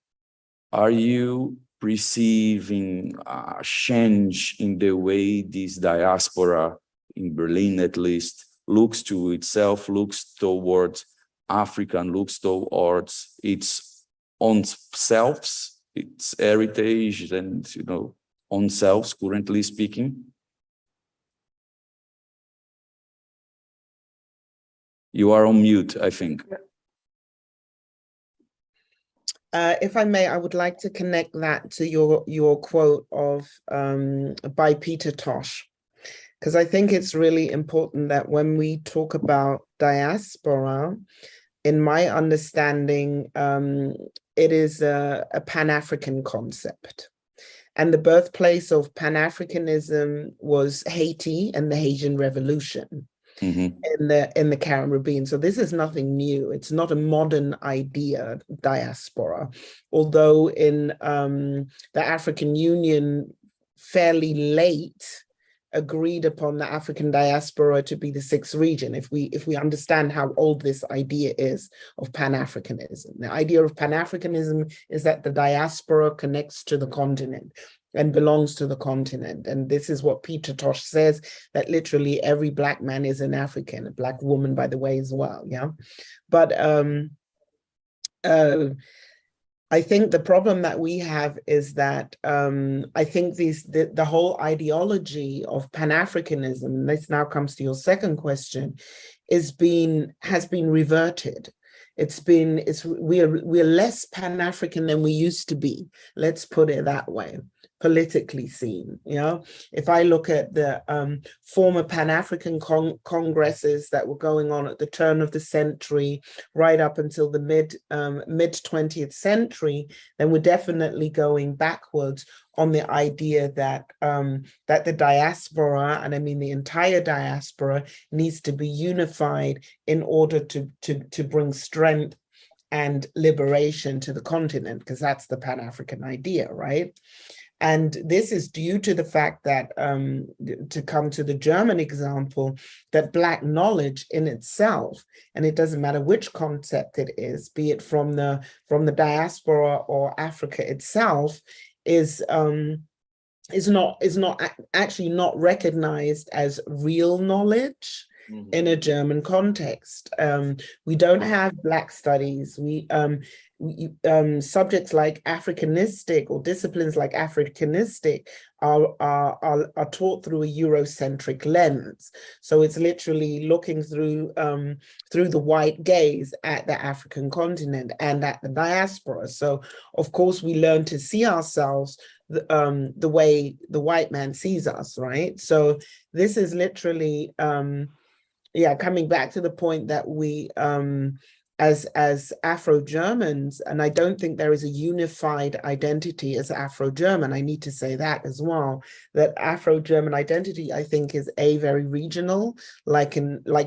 are you perceiving a change in the way this diaspora, in Berlin at least, looks to itself, looks towards Africa, and looks towards its own selves, its heritage, and own selves, currently speaking? You are on mute, I think. If I may, I would like to connect that to your quote of by Peter Tosh, because I think it's really important that when we talk about diaspora, in my understanding, it is a Pan-African concept. And the birthplace of Pan-Africanism was Haiti and the Haitian Revolution. In the Caribbean. So this is nothing new. It's not a modern idea, diaspora. Although in the African Union, fairly late, agreed upon the African diaspora to be the sixth region, if we understand how old this idea is of Pan-Africanism. The idea of Pan-Africanism is that the diaspora connects to the continent. and belongs to the continent. And this is what Peter Tosh says, that literally every Black man is an African, a Black woman, by the way, as well. Yeah. But I think the problem that we have is that I think the whole ideology of Pan-Africanism, and this now comes to your second question, has been reverted. We're less Pan-African than we used to be. Let's put it that way, politically seen. You know, if I look at the former Pan-African congresses that were going on at the turn of the century, right up until the mid 20th century, then we're definitely going backwards on the idea that that the diaspora, and I mean the entire diaspora, needs to be unified in order to bring strength and liberation to the continent, because that's the Pan-African idea, right? And this is due to the fact that, to come to the German example, that Black knowledge in itself, and it doesn't matter which concept it is, be it from the diaspora or Africa itself, is actually not recognized as real knowledge in a German context. We don't have Black studies. Subjects like Africanistic or disciplines like Africanistic are taught through a Eurocentric lens. So it's literally looking through the white gaze at the African continent and at the diaspora. So of course we learn to see ourselves the way the white man sees us, right? So this is literally coming back to the point that we as Afro-Germans, and I don't think there is a unified identity as Afro-German. I need to say that as well, that Afro-German identity, I think, is very regional, like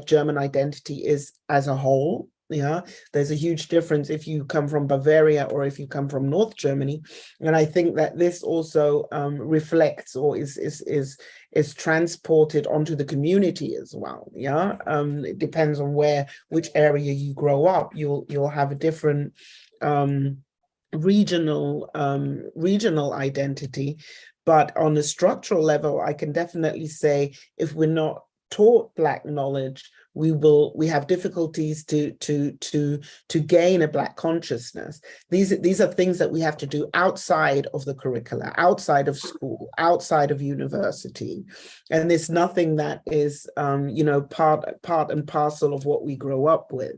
German identity is as a whole. Yeah, there's a huge difference if you come from Bavaria or if you come from North Germany. And I think that this also reflects or is transported onto the community as well. Yeah, it depends on which area you grow up. You'll have a different regional identity. But on a structural level, I can definitely say if we're not taught Black knowledge, we have difficulties to gain a Black consciousness. These are things that we have to do outside of the curricula, outside of school, outside of university, and it's nothing that is part and parcel of what we grow up with.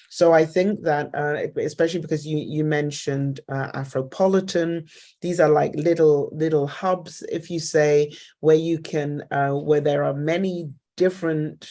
So I think that, especially because you mentioned Afropolitan, these are like little hubs, if you say, where you can, where there are many different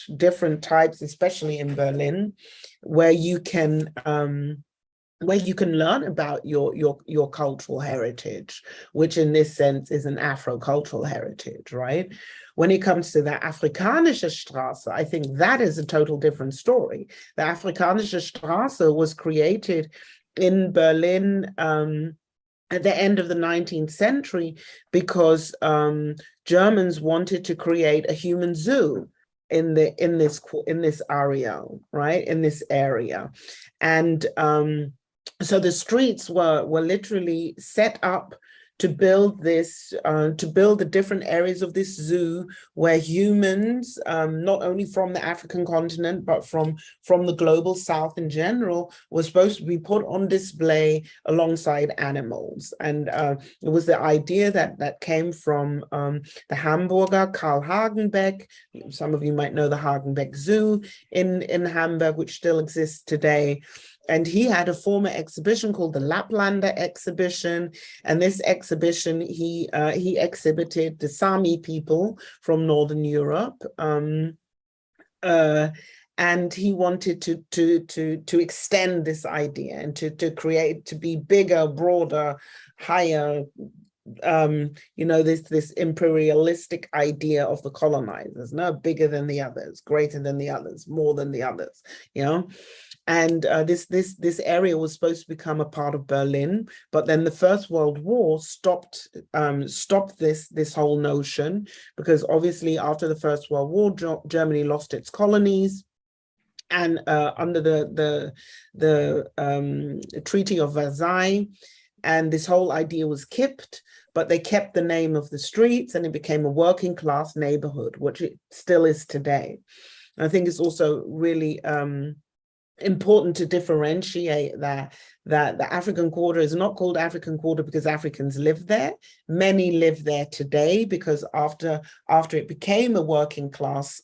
types, especially in Berlin, where you can learn about your cultural heritage, which in this sense is an Afro-cultural heritage, right? When it comes to the Afrikanische Straße, I think that is a total different story. The Afrikanische Straße was created in Berlin at the end of the 19th century because Germans wanted to create a human zoo in this area, right? In this area, and so the streets were literally set up to build the different areas of this zoo where humans, not only from the African continent, but from the global South in general, were supposed to be put on display alongside animals. And it was the idea that came from the Hamburger Karl Hagenbeck. Some of you might know the Hagenbeck Zoo in Hamburg, which still exists today. And he had a former exhibition called the Laplander exhibition. And this exhibition, he exhibited the Sami people from Northern Europe. And he wanted to extend this idea and to be bigger, broader, higher, this imperialistic idea of the colonizers, no, bigger than the others, greater than the others, more than the others, And this area was supposed to become a part of Berlin, but then the First World War stopped this whole notion, because obviously after the First World War, Germany lost its colonies, and under the Treaty of Versailles, and this whole idea was kept, but they kept the name of the streets, and it became a working class neighborhood, which it still is today. I think it's also really important to differentiate that the African Quarter is not called African Quarter because Africans live there. Many live there today because after it became a working class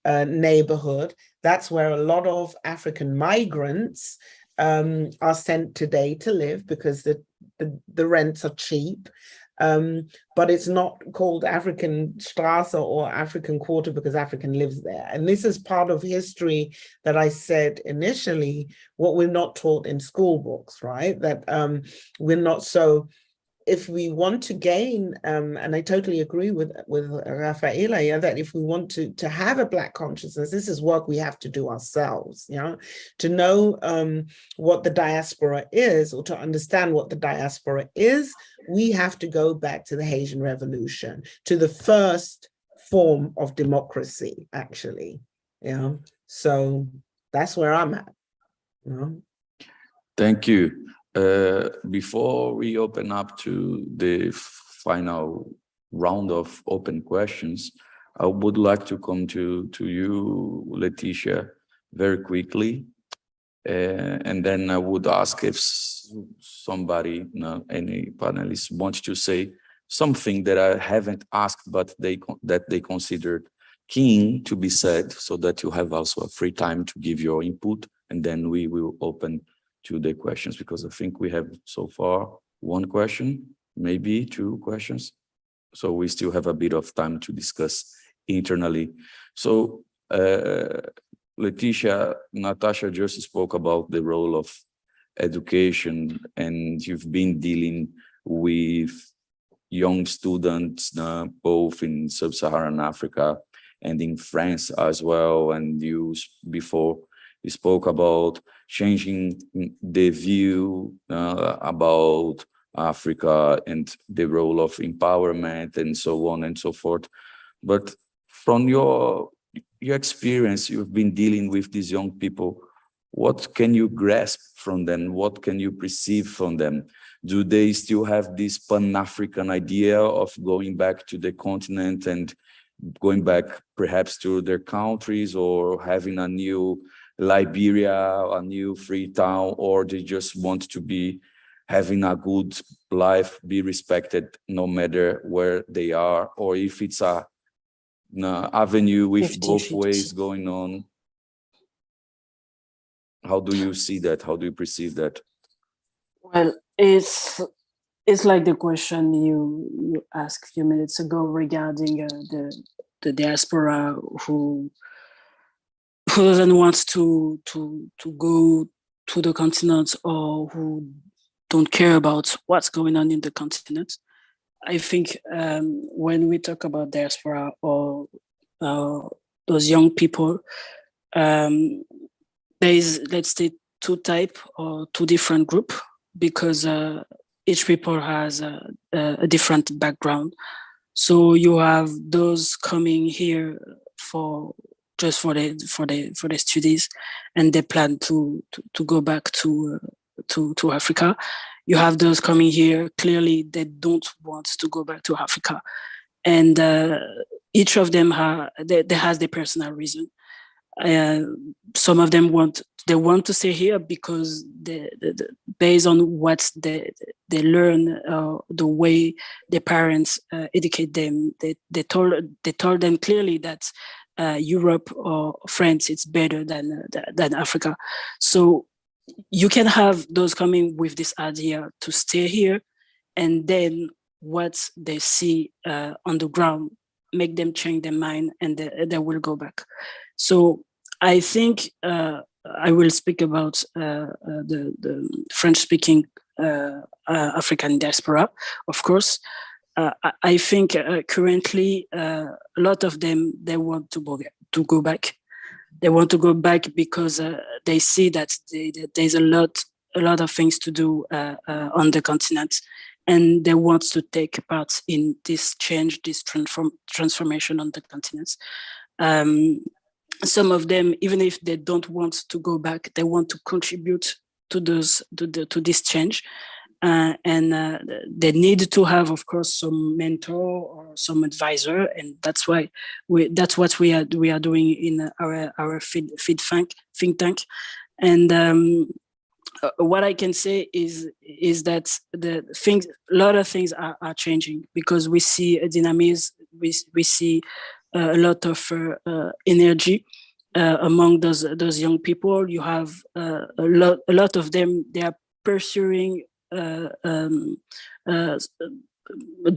neighborhood, that's where a lot of African migrants are sent today to live because the rents are cheap. But it's not called African Straße or African Quarter because African lives there. And this is part of history that I said initially, what we're not taught in school books, right? That we're not so, if we want to gain, and I totally agree with Rafaela, yeah, that if we want to have a Black consciousness, this is work we have to do ourselves, yeah, to know what the diaspora is, or to understand what the diaspora is. We have to go back to the Haitian Revolution, to the first form of democracy, actually, yeah. So that's where I'm at, you know? Thank you. Before we open up to the final round of open questions, I would like to come to you, Leticia, very quickly. And then I would ask if somebody, any panelists wants to say something that I haven't asked, but that they considered keen to be said, so that you have also a free time to give your input, and then we will open to the questions, because I think we have so far one question, maybe two questions. So we still have a bit of time to discuss internally. So Leticia, Natasha just spoke about the role of education, and you've been dealing with young students, both in Sub-Saharan Africa and in France as well. And you before you spoke about changing the view about Africa and the role of empowerment and so on and so forth. But from your experience, you've been dealing with these young people. What can you grasp from them? What can you perceive from them? Do they still have this Pan-African idea of going back to the continent and going back perhaps to their countries, or having a new Liberia, a new Freetown, or they just want to be having a good life, be respected no matter where they are, or if it's a avenue with 50-50. both ways going on? How do you see that? How do you perceive that? Well, it's like the question you asked a few minutes ago regarding the diaspora who doesn't want to go to the continent, or who don't care about what's going on in the continent. I think when we talk about diaspora or those young people, there is, let's say, two different group, because each people has a different background. So you have those coming here for the studies, and they plan to go back to Africa. You have those coming here, clearly they don't want to go back to Africa, and each of them has their personal reason. Some of them want to stay here because based on what they learn, the way their parents educate them, they told them clearly that Europe or France it's better than Africa. So you can have those coming with this idea to stay here, and then what they see on the ground make them change their mind, and they will go back. So I think I will speak about the French-speaking African diaspora, of course. I think currently a lot of them, they want to go back. They want to go back because they see that there's a lot of things to do on the continent, and they want to take part in this change, this transformation on the continent. Some of them, even if they don't want to go back, they want to contribute to this change. they need to have, of course, some mentor or some advisor, and that's what we are doing in our think tank. And what I can say is that a lot of things are changing, because we see a dynamism, we see a lot of energy among those young people. You have a lot of them. They are pursuing a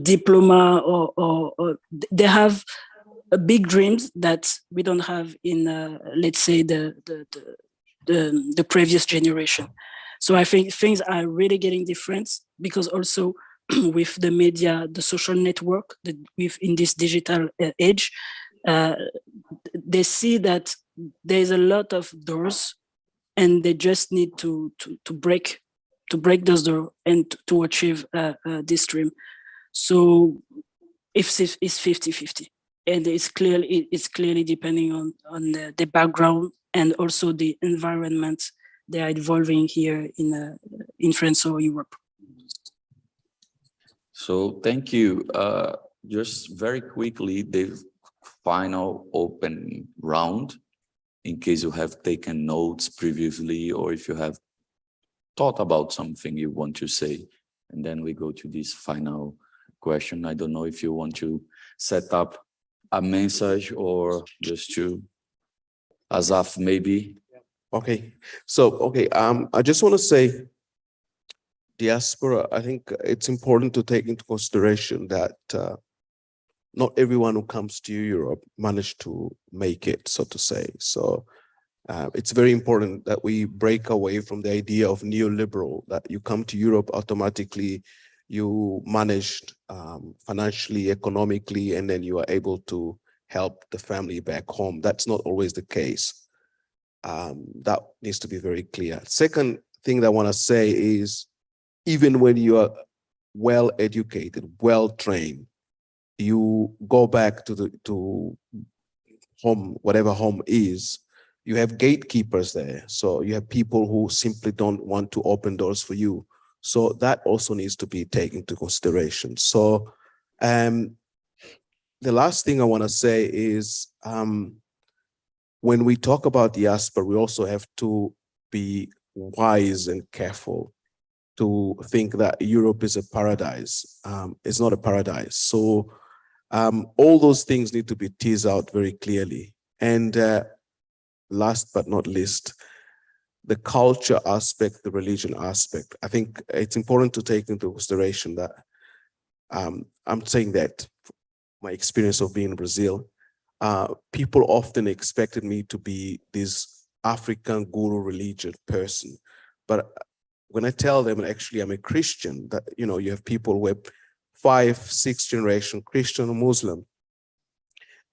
diploma, or they have big dreams that we don't have in, let's say, the previous generation. So I think things are really getting different, because also with the media, the social network, in this digital age, they see that there's a lot of doors, and they just need to break those doors and to achieve this dream. So it's 50-50, and it's clearly depending on the background and also the environment they are evolving here in France or Europe. So thank you. Just very quickly, the final open round, in case you have taken notes previously, or if you have thought about something you want to say, and then we go to this final question. I don't know if you want to set up a message or just to Asaf, maybe. Okay, so I just want to say, diaspora, I think it's important to take into consideration that not everyone who comes to Europe managed to make it, so to say. So it's very important that we break away from the idea of neoliberal, that you come to Europe automatically, you managed financially, economically, and then you are able to help the family back home. That's not always the case. That needs to be very clear. Second thing that I want to say is, even when you are well educated, well trained, you go back to home, whatever home is, you have gatekeepers there. So you have people who simply don't want to open doors for you. So that also needs to be taken into consideration. So the last thing I want to say is, when we talk about diaspora, we also have to be wise and careful to think that Europe is a paradise. It's not a paradise. So all those things need to be teased out very clearly. And last but not least, the culture aspect, the religion aspect. I think it's important to take into consideration that I'm saying that my experience of being in Brazil, people often expected me to be this African guru religion person. But when I tell them, actually, I'm a Christian, that, you know, you have people who are 5, 6 generation Christian or Muslim,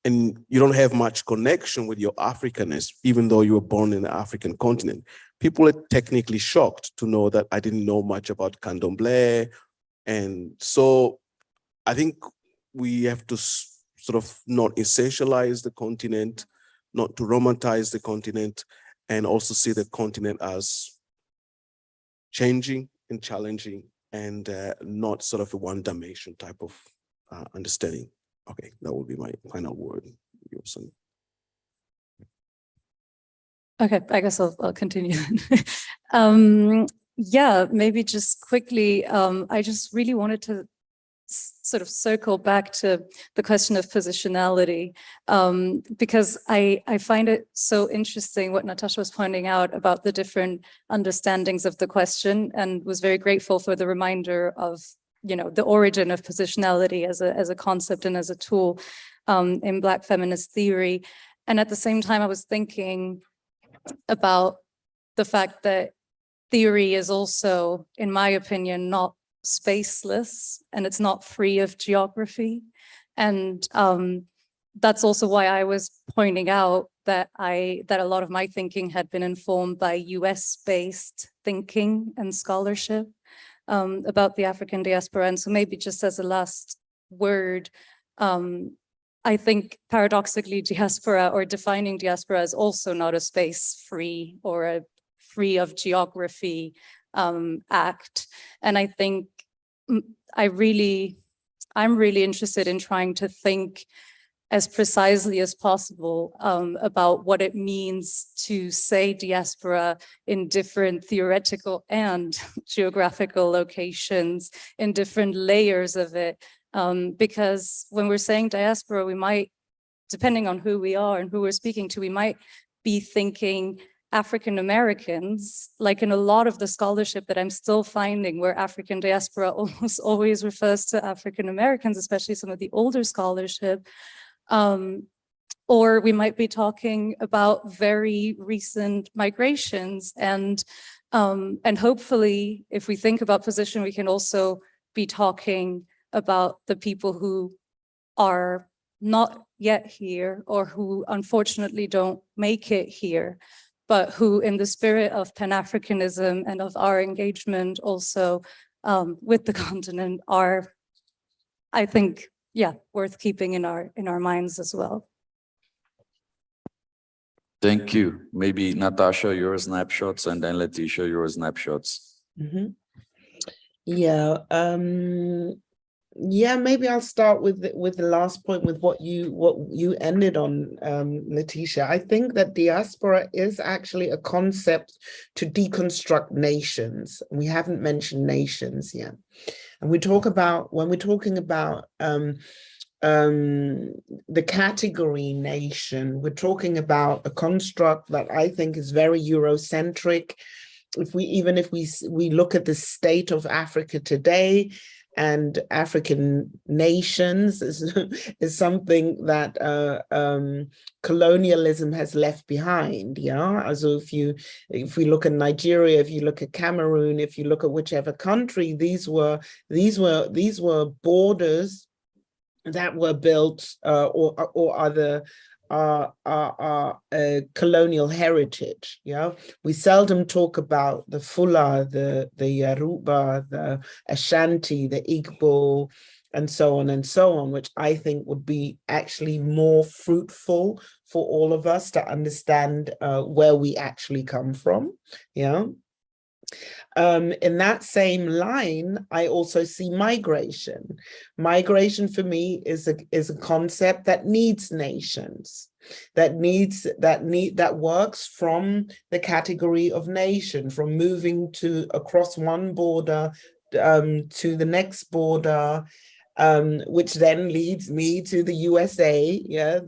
and you don't have much connection with your Africanness, even though you were born in the African continent. People are technically shocked to know that I didn't know much about candomblé. And so I think we have to sort of not essentialize the continent, not to romanticize the continent, and also see the continent as changing and challenging, and not sort of a one-dimension type of understanding. Okay, that will be my final word. Okay, I guess I'll continue. Yeah, maybe just quickly, I just really wanted to sort of circle back to the question of positionality, because I find it so interesting what Natasha was pointing out about the different understandings of the question, and was very grateful for the reminder of, you know, the origin of positionality as a concept and as a tool in Black feminist theory. And at the same time, I was thinking about the fact that theory is also, in my opinion, not spaceless, and it's not free of geography. And that's also why I was pointing out that a lot of my thinking had been informed by US-based thinking and scholarship about the African diaspora. And so maybe just as a last word, I think paradoxically diaspora, or defining diaspora, is also not a space free or free of geography act. And I think I'm really interested in trying to think as precisely as possible about what it means to say diaspora in different theoretical and geographical locations, in different layers of it. Because when we're saying diaspora, we might, depending on who we are and who we're speaking to, we might be thinking African Americans, like in a lot of the scholarship that I'm still finding where African diaspora almost always refers to African Americans, especially some of the older scholarship. Or we might be talking about very recent migrations, and hopefully, if we think about position, we can also be talking about the people who are not yet here, or who unfortunately don't make it here, but who, in the spirit of Pan-Africanism and of our engagement also with the continent, are, I think, yeah, worth keeping in our minds as well. Thank you. Maybe Natasha, your snapshots, and then Letitia, your snapshots. Yeah. Yeah, maybe I'll start with the last point, with what you ended on, Letitia. I think that diaspora is actually a concept to deconstruct nations. We haven't mentioned nations yet. And when we're talking about the category nation, we're talking about a construct that I think is very Eurocentric. If we look at the state of Africa today, and African nations is something that colonialism has left behind. Yeah, so if we look at Nigeria, if you look at Cameroon, if you look at whichever country, these were borders that were built or other colonial heritage. Yeah, we seldom talk about the Fula, the Yoruba, the Ashanti, the Igbo, and so on, which I think would be actually more fruitful for all of us to understand where we actually come from. Yeah. In that same line, I also see migration. Migration for me is a concept that needs nations, that works from the category of nation, from moving across one border to the next border, which then leads me to the USA. Yeah,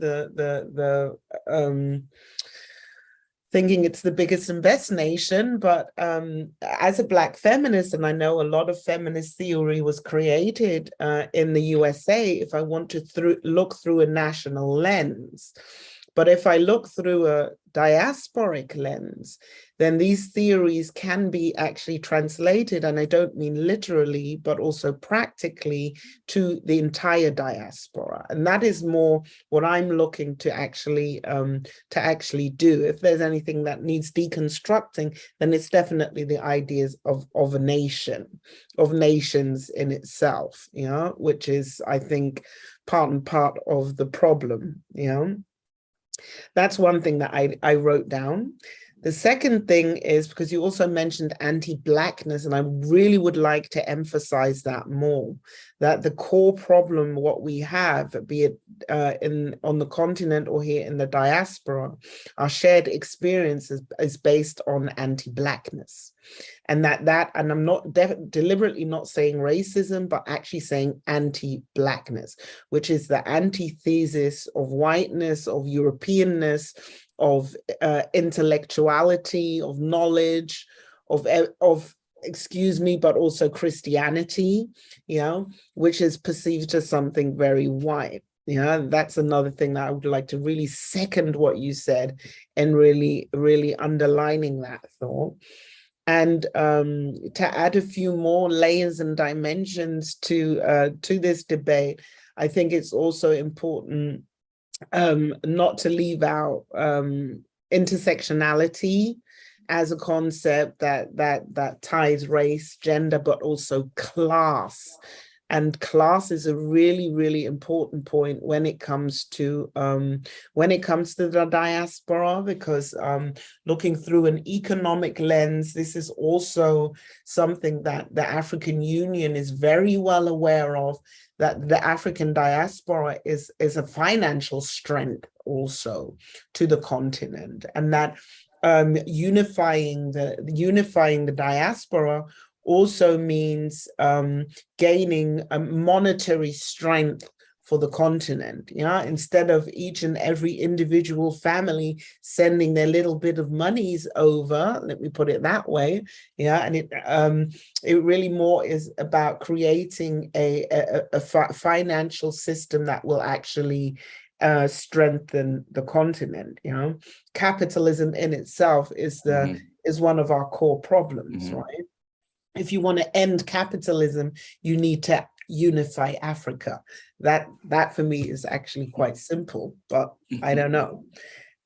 thinking it's the biggest and best nation, but as a Black feminist, and I know a lot of feminist theory was created in the USA, if I want to look through a national lens. But if I look through a diasporic lens, then these theories can be actually translated, and I don't mean literally, but also practically, to the entire diaspora. And that is more what I'm looking to actually do. If there's anything that needs deconstructing, then it's definitely the ideas of a nation, of nations in itself, you know, which is, I think, part and part of the problem, you know. That's one thing that I wrote down. The second thing is, because you also mentioned anti-Blackness, and I really would like to emphasize that more, that the core problem, what we have, be it on the continent or here in the diaspora, our shared experience is based on anti-Blackness. And and I'm not deliberately not saying racism, but actually saying anti-Blackness, which is the antithesis of whiteness, of Europeanness, of intellectuality, of knowledge, of excuse me, but also Christianity, you know, which is perceived as something very white. Yeah, that's another thing that I would like to really second what you said, and really, really underlining that thought. And to add a few more layers and dimensions to this debate, I think it's also important not to leave out intersectionality as a concept that ties race, gender, but also class And class is a really, really important point when it comes to the diaspora, because looking through an economic lens, this is also something that the African Union is very well aware of, that the African diaspora is a financial strength also to the continent, and that unifying the diaspora also means gaining a monetary strength for the continent. Yeah, instead of each and every individual family sending their little bit of monies over, let me put it that way. Yeah, and it really more is about creating a financial system that will actually strengthen the continent. You know, capitalism in itself is one of our core problems, right? If you want to end capitalism, you need to unify Africa. That for me is actually quite simple, but I don't know.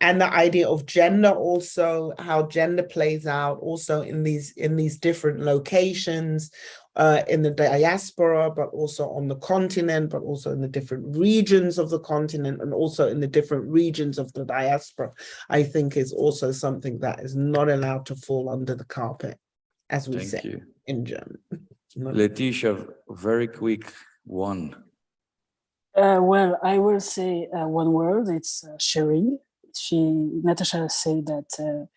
And the idea of gender also, how gender plays out also in these different locations, in the diaspora, but also on the continent, but also in the different regions of the continent, and also in the different regions of the diaspora, I think is also something that is not allowed to fall under the carpet, as we say in German. Letitia, very quick one. Well, I will say one word, it's sharing. Natasha said that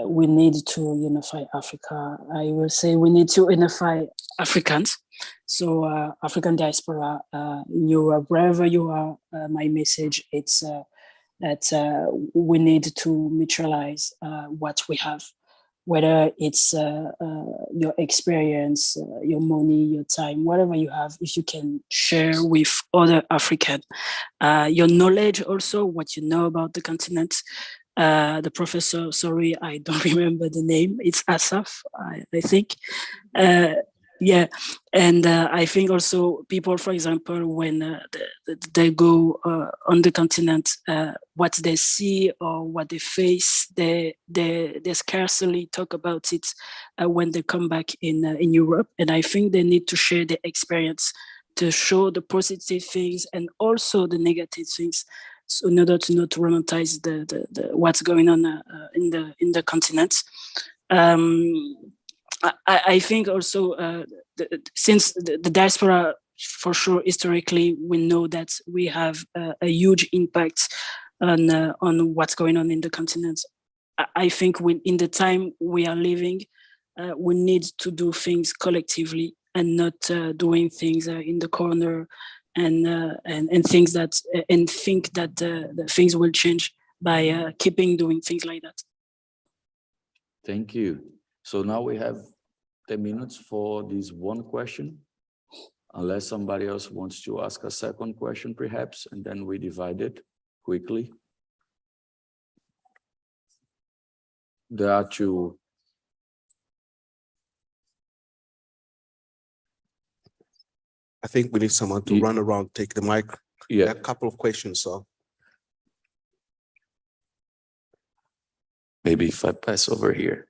we need to unify Africa. I will say we need to unify Africans. So African diaspora in Europe, wherever you are, my message, it's that we need to mutualize what we have, whether it's your experience, your money, your time, whatever you have, if you can share with other African, your knowledge also, what you know about the continent. The professor, sorry, I don't remember the name. It's Asaf, I think. Yeah, and I think also people, for example, when they go on the continent, what they see or what they face, they scarcely talk about it when they come back in Europe. And I think they need to share their experience to show the positive things and also the negative things, so in order to not romanticize the what's going on in the continent. I think also since the diaspora, for sure, historically, we know that we have a huge impact on what's going on in the continent. I think in the time we are living, we need to do things collectively and not doing things in the corner and things that and think that the things will change by keeping doing things like that. Thank you. So now we have 10 minutes for this one question, unless somebody else wants to ask a second question, perhaps, and then we divide it quickly. There are two. I think we need someone to run around, take the mic. Yeah. There are a couple of questions, so. Maybe if I pass over here.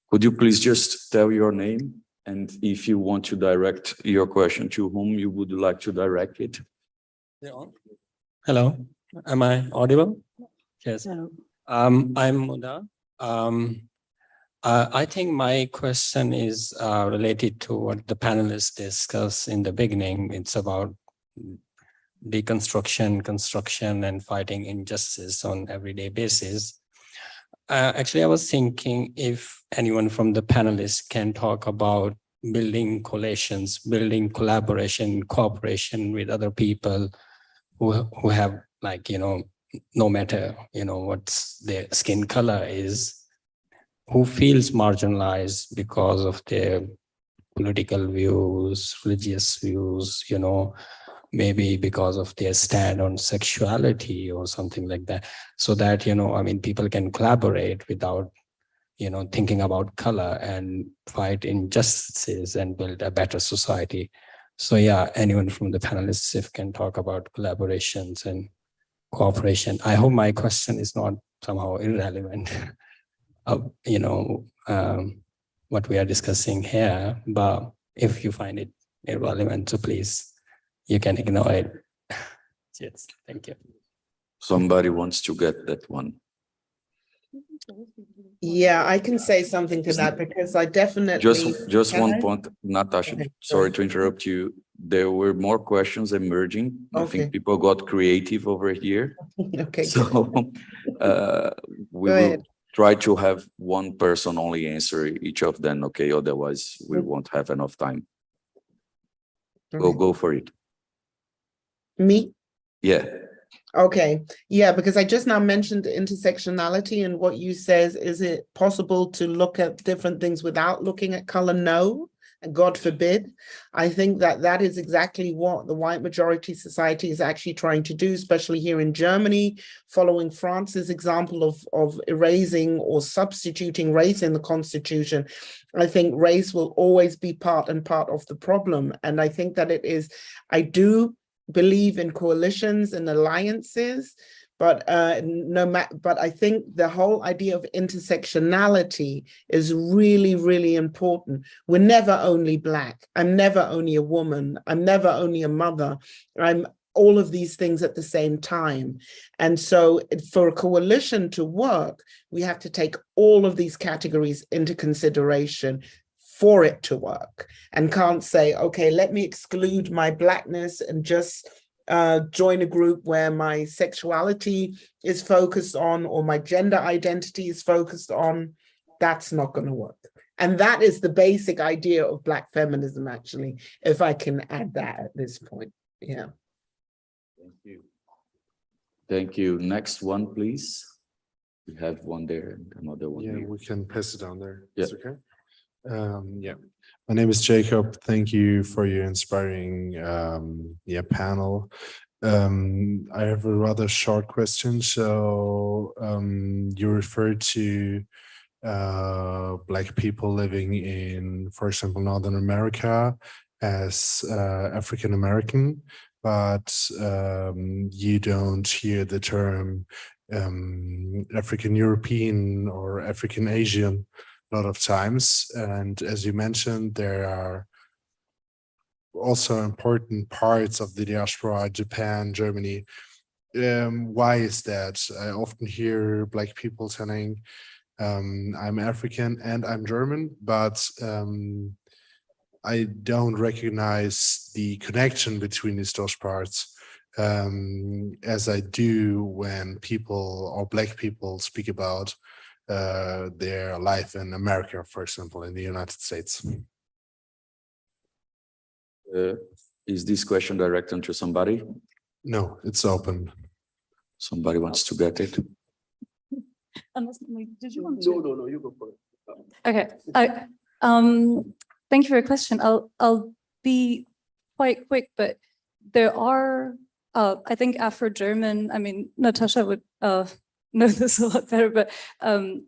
Could you please just tell your name and if you want to direct your question to whom you would like to direct it? Hello, am I audible? Yes. Hello. I'm Muda. I think my question is related to what the panelists discussed in the beginning. It's about deconstruction, construction, and fighting injustice on everyday basis. Actually, I was thinking if anyone from the panelists can talk about building coalitions, building collaboration, cooperation with other people who have, like, no matter, what their skin color is, who feels marginalized because of their political views, religious views, maybe because of their stand on sexuality or something like that. So that, people can collaborate without, thinking about color and fight injustices and build a better society. So yeah, anyone from the panelists, if can talk about collaborations and cooperation. I hope my question is not somehow irrelevant of, what we are discussing here, but if you find it irrelevant. So please, you can ignore it. Yes, thank you. Somebody wants to get that one. Yeah, I can say something to that because I definitely Just Can one I? point, Natasha, Okay, sorry sorry. to interrupt you. There were more questions emerging. I Okay. think people got creative over here. Okay, So we Go will ahead. try to have one person only answer each of them, okay? Otherwise, we won't have enough time. Okay. Go for it. Me? Yeah. Okay, yeah, because I just now mentioned intersectionality, and what you says, is it possible to look at different things without looking at color? No, and God forbid. I think that that is exactly what the white majority society is actually trying to do, especially here in Germany, following France's example of erasing or substituting race in the constitution. I think race will always be part of the problem. And I think that it is, I do believe in coalitions and alliances, but but I think the whole idea of intersectionality is really, really important. We're never only Black. I'm never only a woman. I'm never only a mother. I'm all of these things at the same time. And so for a coalition to work, we have to take all of these categories into consideration for it to work, and can't say, okay, let me exclude my Blackness and just join a group where my sexuality is focused on, or my gender identity is focused on. That's not going to work. And that is the basic idea of Black feminism, actually, if I can add that at this point. Yeah. Thank you. Thank you. Next one, please. We have one there and another one. Yeah, here. we can pass it down there. Yeah. It's okay. Yeah, my name is Jacob. Thank you for your inspiring panel. I have a rather short question. So you referred to Black people living in, for example, Northern America as African American, but you don't hear the term African European or African Asian a lot of times. And as you mentioned, there are also important parts of the diaspora, Japan, Germany. Why is that? I often hear Black people telling, I'm African and I'm German, but I don't recognize the connection between these two parts as I do when people or Black people speak about their life in America, for example, in the United States. Is this question directed to somebody? No, it's open. Somebody wants to get it? Did you want to? No, you go for it. Okay. Thank you for your question. I'll be quite quick, but there are, I think Afro-German, I mean, Natasha would know this a lot better, but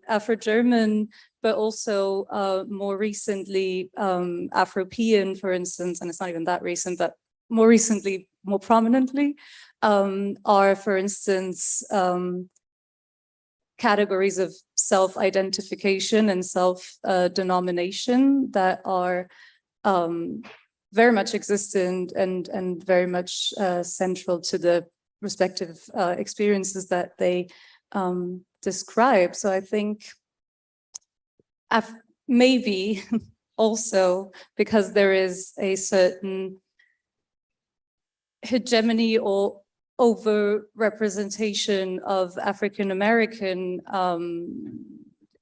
Afro-German, but also more recently Afropean, for instance, and it's not even that recent, but more recently, more prominently, are, for instance, categories of self-identification and self-denomination that are very much existent and very much central to the respective experiences that they describe. So I think maybe also because there is a certain hegemony or over-representation of African American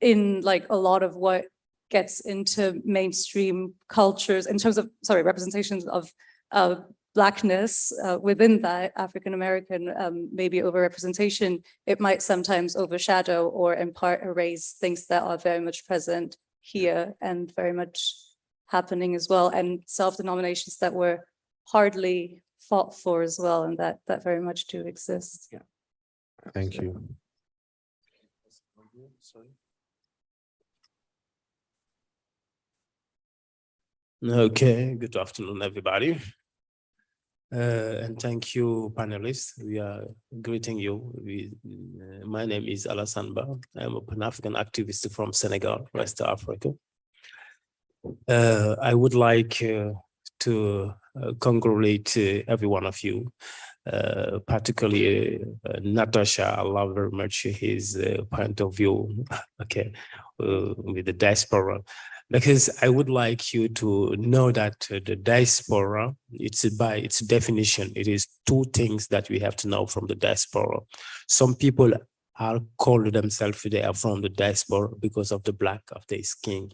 in like a lot of what gets into mainstream cultures in terms of, representations of Blackness within that African American maybe over-representation, it might sometimes overshadow or in part erase things that are very much present here and very much happening as well, and self-denominations that were hardly fought for as well, and that very much do exist. Yeah. Thank you. Okay, good afternoon, everybody. And thank you, panelists. We are greeting you. My name is Alassane Ba. I'm a Pan-African activist from Senegal, West Africa. I would like to congratulate every one of you, particularly Natasha. I love very much his point of view, okay, with the diaspora. Because I would like you to know that the diaspora, it's by its definition, it is two things that we have to know from the diaspora. Some people are called themselves, they are from the diaspora because of the black of their skin.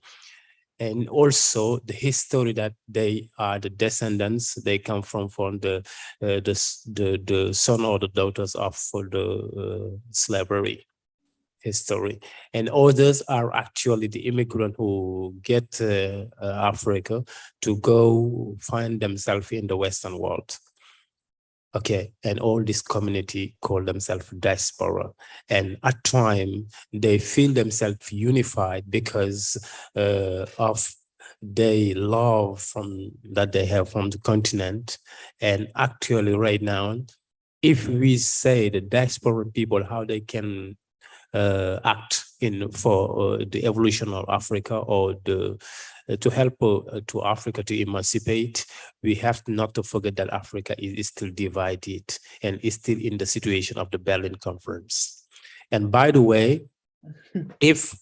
And also the history that they are the descendants, they come from the son or the daughters of the slavery history. And others are actually the immigrant who get Africa to go find themselves in the Western world. Okay, and all this community call themselves diaspora. And at time, they feel themselves unified because of the love that they have from the continent. And actually right now, if we say the diaspora people, how they can act for the evolution of Africa or to help to Africa to emancipate, we have not to forget that Africa is still divided and is still in the situation of the Berlin Conference. And by the way, if,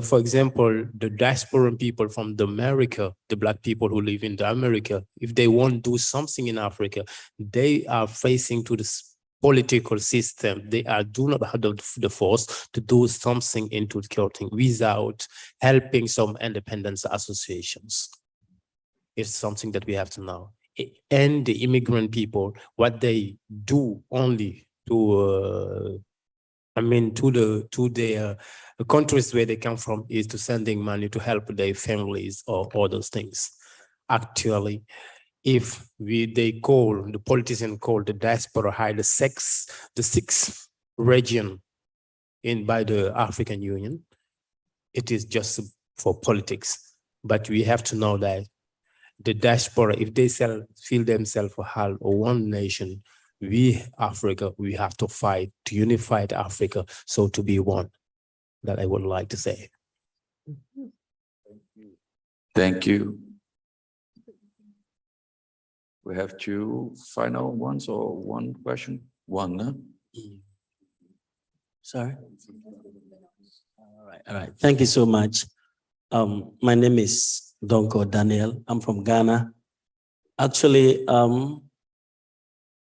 for example, the diaspora people from the America, the black people who live in the America, if they want to do something in Africa, they are facing to this political system. They do not have the force to do something into the courting without helping some independence associations. It's something that we have to know. And the immigrant people, what they do only to to their countries where they come from is to sending money to help their families or other things. Actually, if the politicians call the diaspora high the sixth region by the African Union, it is just for politics. But we have to know that the diaspora, if they feel themselves one nation, we, Africa, we have to fight to unify Africa, so to be one. That I would like to say. Thank you. We have two final ones or one question? One, huh? Sorry. All right. Thank you so much. My name is Donko Daniel. I'm from Ghana. Actually,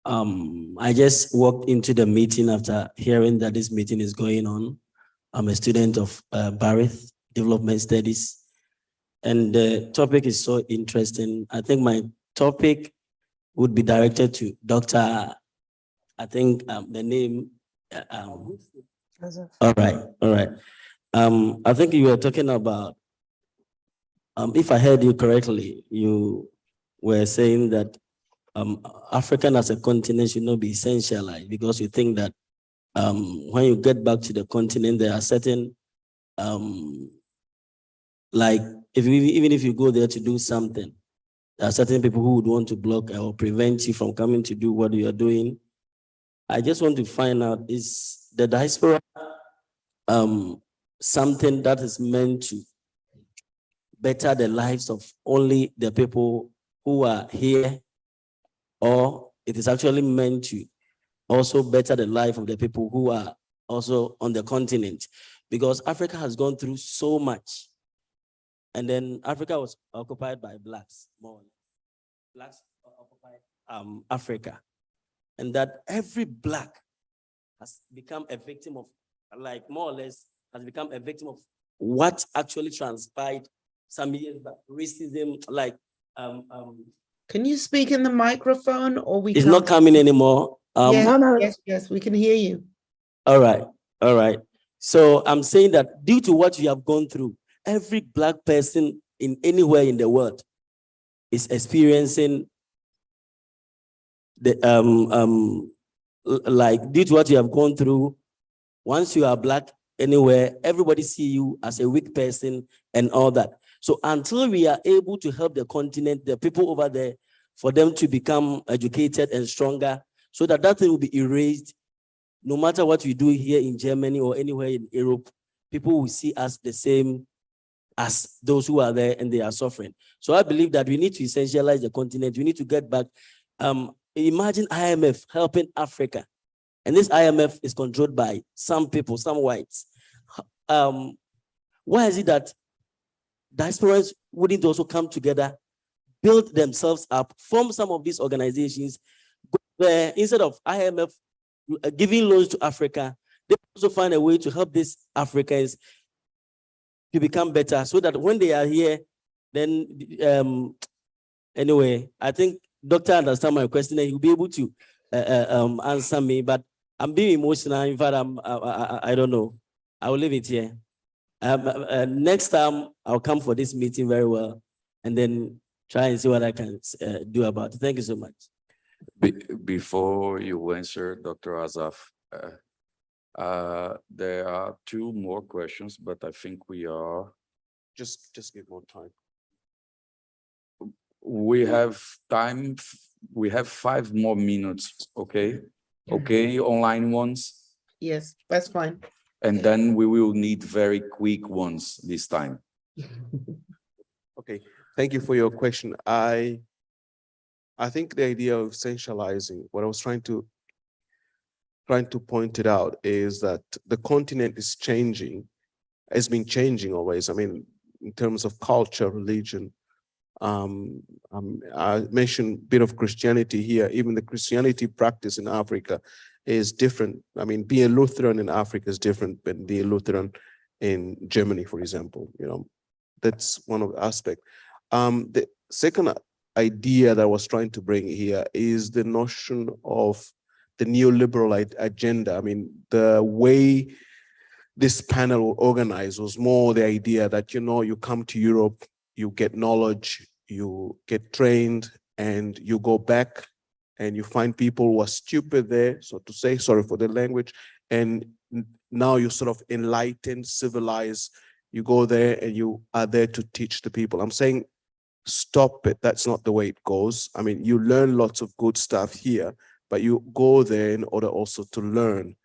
I just walked into the meeting after hearing that this meeting is going on. I'm a student of Barith Development Studies, and the topic is so interesting. I think my topic would be directed to Dr. I think the name. All right. I think you were talking about, if I heard you correctly, you were saying that African as a continent should not be essentialized because you think that when you get back to the continent, there are certain, like even if you go there to do something, there are certain people who would want to block or prevent you from coming to do what you are doing. I just want to find out, is the diaspora something that is meant to better the lives of only the people who are here, or it is actually meant to also better the life of the people who are also on the continent? Because Africa has gone through so much. And then Africa was occupied by blacks, more. Blacks occupied Africa. And that every black has become a victim of, like more or less, has become a victim of what actually transpired some years back. Racism, like Can you speak in the microphone, or we it's can't? not coming anymore. Yes, we can hear you. All right. So I'm saying that due to what you have gone through, every black person in anywhere in the world is experiencing the like due to what you have gone through. Once you are black anywhere, everybody see you as a weak person and all that. So until we are able to help the continent, the people over there, for them to become educated and stronger, so that thing will be erased, no matter what we do here in Germany or anywhere in Europe, people will see us the same as those who are there and they are suffering. So I believe that we need to essentialize the continent. We need to get back. Imagine IMF helping Africa. And this IMF is controlled by some people, some whites. Why is it that diasporans wouldn't also come together, build themselves up, form some of these organizations, where instead of IMF giving loans to Africa, they also find a way to help these Africans to become better so that when they are here, then anyway, I think Doctor understand my question and he'll be able to answer me, but I'm being emotional. In fact, I don't know. I will leave it here. Next time, I'll come for this meeting very well and then try and see what I can do about it. Thank you so much. Before you answer, Dr. Asaf, there are two more questions, but I think we are... Just give more time. We have time. We have 5 more minutes, okay? Okay, online ones. Yes, that's fine. And then we will need very quick ones this time. Okay, thank you for your question. I think the idea of essentializing, what I was trying to point it out is that the continent is changing, has been changing always. I mean, in terms of culture, religion. I mentioned a bit of Christianity here. Even the Christianity practice in Africa is different. I mean, being a Lutheran in Africa is different than being a Lutheran in Germany, for example. You know, that's one of the aspects. The second idea that I was trying to bring here is the notion of the Neoliberalite Agenda. I mean, the way this panel organized was more the idea that, you know, you come to Europe, you get knowledge, you get trained, and you go back and you find people who are stupid there, so to say, sorry for the language, and now you sort of enlighten, civilize, you go there and you are there to teach the people. I'm saying, stop it. That's not the way it goes. I mean, you learn lots of good stuff here, but you go there in order also to learn.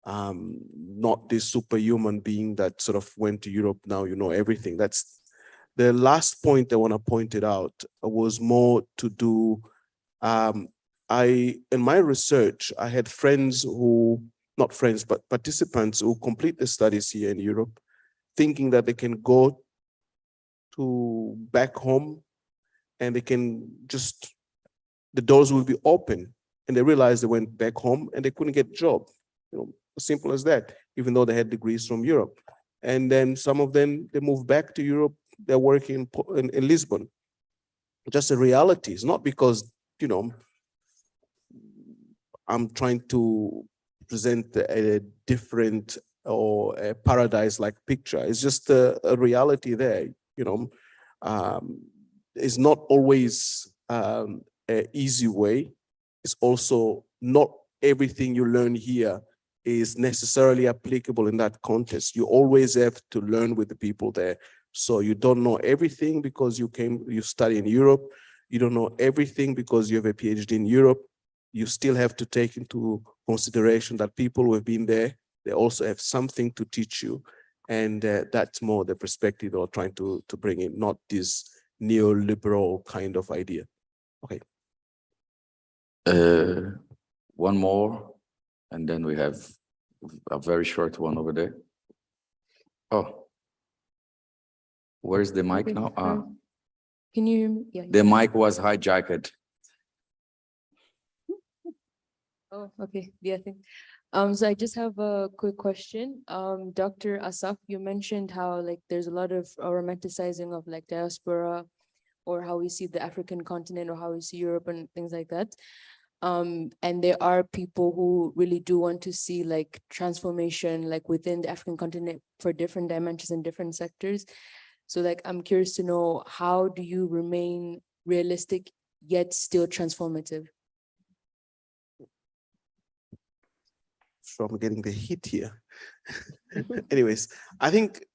Not this superhuman being that sort of went to Europe, now you know everything. That's the last point I want to point it out was more to do, in my research, I had friends who, not friends, but participants who complete the studies here in Europe, thinking that they can go to back home and they can just, the doors will be open, and they realized they went back home and they couldn't get a job. You know, as simple as that, even though they had degrees from Europe. And then some of them, they moved back to Europe, they're working in Lisbon. Just a reality. It's not because, you know, I'm trying to present a different or a paradise-like picture. It's just a reality there, you know. It's not always an easy way. It's also not everything you learn here is necessarily applicable in that context. You always have to learn with the people there. So you don't know everything because you study in Europe. You don't know everything because you have a PhD in Europe. You still have to take into consideration that people who have been there, they also have something to teach you. And that's more the perspective they're trying to bring in, not this neoliberal kind of idea. Okay. One more, and then we have a very short one over there. Oh. Where's the mic now? Can you hear me? Yeah. The mic was hijacked. Oh, okay. Yeah, I think. So I just have a quick question. Dr. Asaf, you mentioned how like there's a lot of romanticizing of like diaspora, or how we see the African continent, or how we see Europe and things like that. And there are people who really do want to see like transformation like within the African continent for different dimensions and different sectors. So like, I'm curious to know, how do you remain realistic yet still transformative? From getting the hit here. Anyways, I think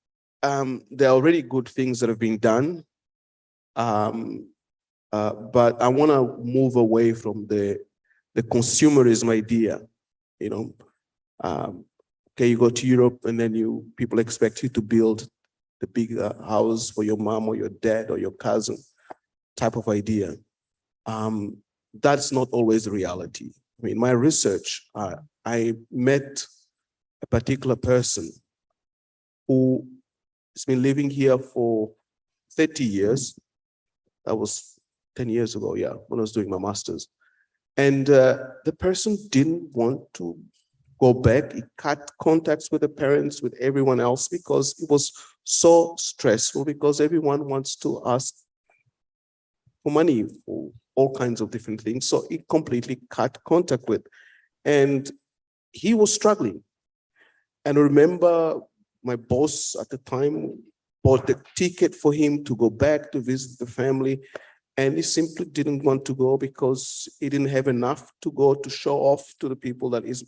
there are already good things that have been done. But I want to move away from the consumerism idea, you know. Okay, you go to Europe and then people expect you to build the bigger house for your mom or your dad or your cousin type of idea. That's not always the reality. I mean, my research, I met a particular person who has been living here for 30 years. That was 10 years ago, yeah, when I was doing my master's. And the person didn't want to go back. He cut contacts with the parents, with everyone else, because it was so stressful, because everyone wants to ask for money for all kinds of different things. So he completely cut contact with, and he was struggling. And I remember my boss at the time bought the ticket for him to go back to visit the family. And he simply didn't want to go because he didn't have enough to go to show off to the people that is,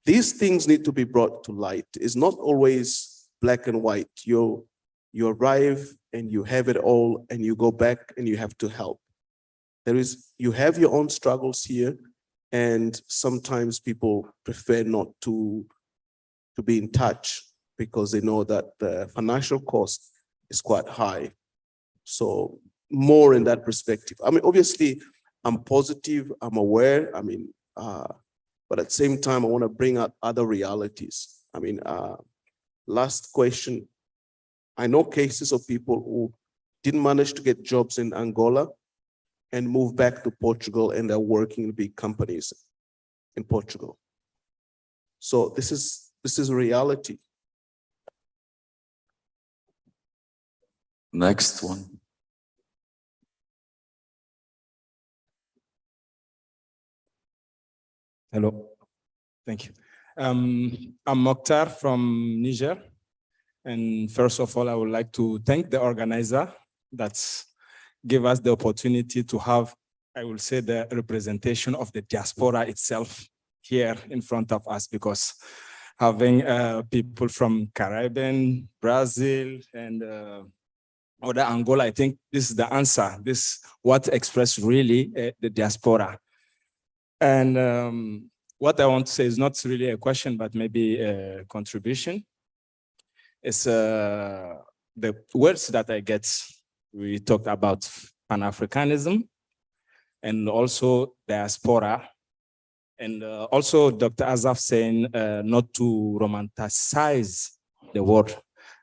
these things need to be brought to light. It's not always black and white. You arrive and you have it all and you go back and you have to help. You have your own struggles here, and sometimes people prefer not to be in touch because they know that the financial cost is quite high. So more in that perspective. I mean, obviously, I'm positive, I'm aware, but at the same time, I want to bring out other realities. I mean, last question. I know cases of people who didn't manage to get jobs in Angola and move back to Portugal, and they're working in big companies in Portugal. So this is a reality. Next one. Hello, thank you. I'm Mokhtar from Niger. And first of all, I would like to thank the organizer that gave us the opportunity to have, I will say, the representation of the diaspora itself here in front of us, because having people from Caribbean, Brazil, and other Angola, I think this is the answer. This is what expresses really the diaspora. And what I want to say is not really a question, but maybe a contribution. It's the words that I get. We talked about Pan-Africanism and also diaspora. And also Dr. Azaf saying not to romanticize the word.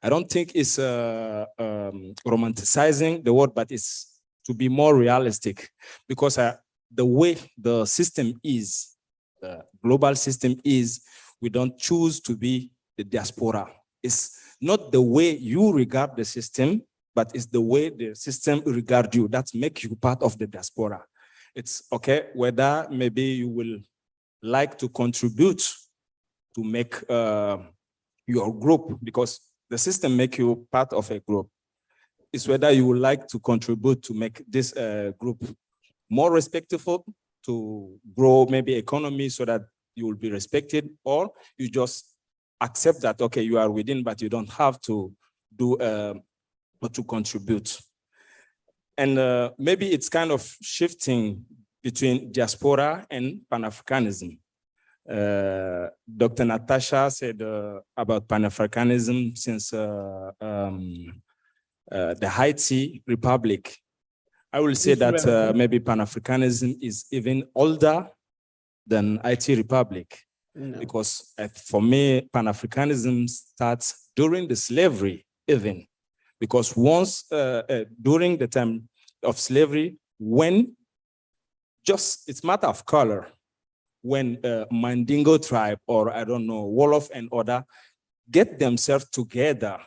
I don't think it's romanticizing the word, but it's to be more realistic, because the way the system is, the global system is, we don't choose to be the diaspora. It's not the way you regard the system, but it's the way the system regards you that makes you part of the diaspora. It's okay whether maybe you will like to contribute to make your group, because the system makes you part of a group. It's whether you would like to contribute to make this group more respectful, to grow maybe economy so that you will be respected, or you just accept that, okay, you are within, but you don't have to do or to contribute. And maybe it's kind of shifting between diaspora and Pan-Africanism. Dr. Natasha said about Pan-Africanism since the Haiti Republic. I will say that maybe Pan-Africanism is even older than Haiti Republic. No. Because for me, Pan-Africanism starts during the slavery even. Because once during the time of slavery, when it's matter of color, when Mandingo tribe or I don't know, Wolof and other get themselves together,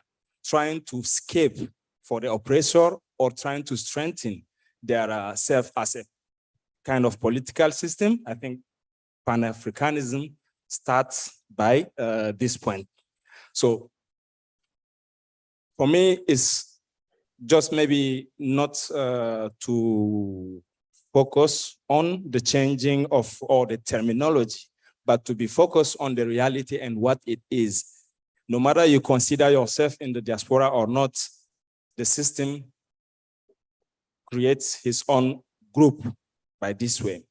trying to escape for the oppressor or trying to strengthen their self as a kind of political system, I think Pan-Africanism starts by this point. So for me, it's just maybe not to focus on the changing of all the terminology, but to be focused on the reality and what it is. No matter you consider yourself in the diaspora or not, the system creates his own group by this way.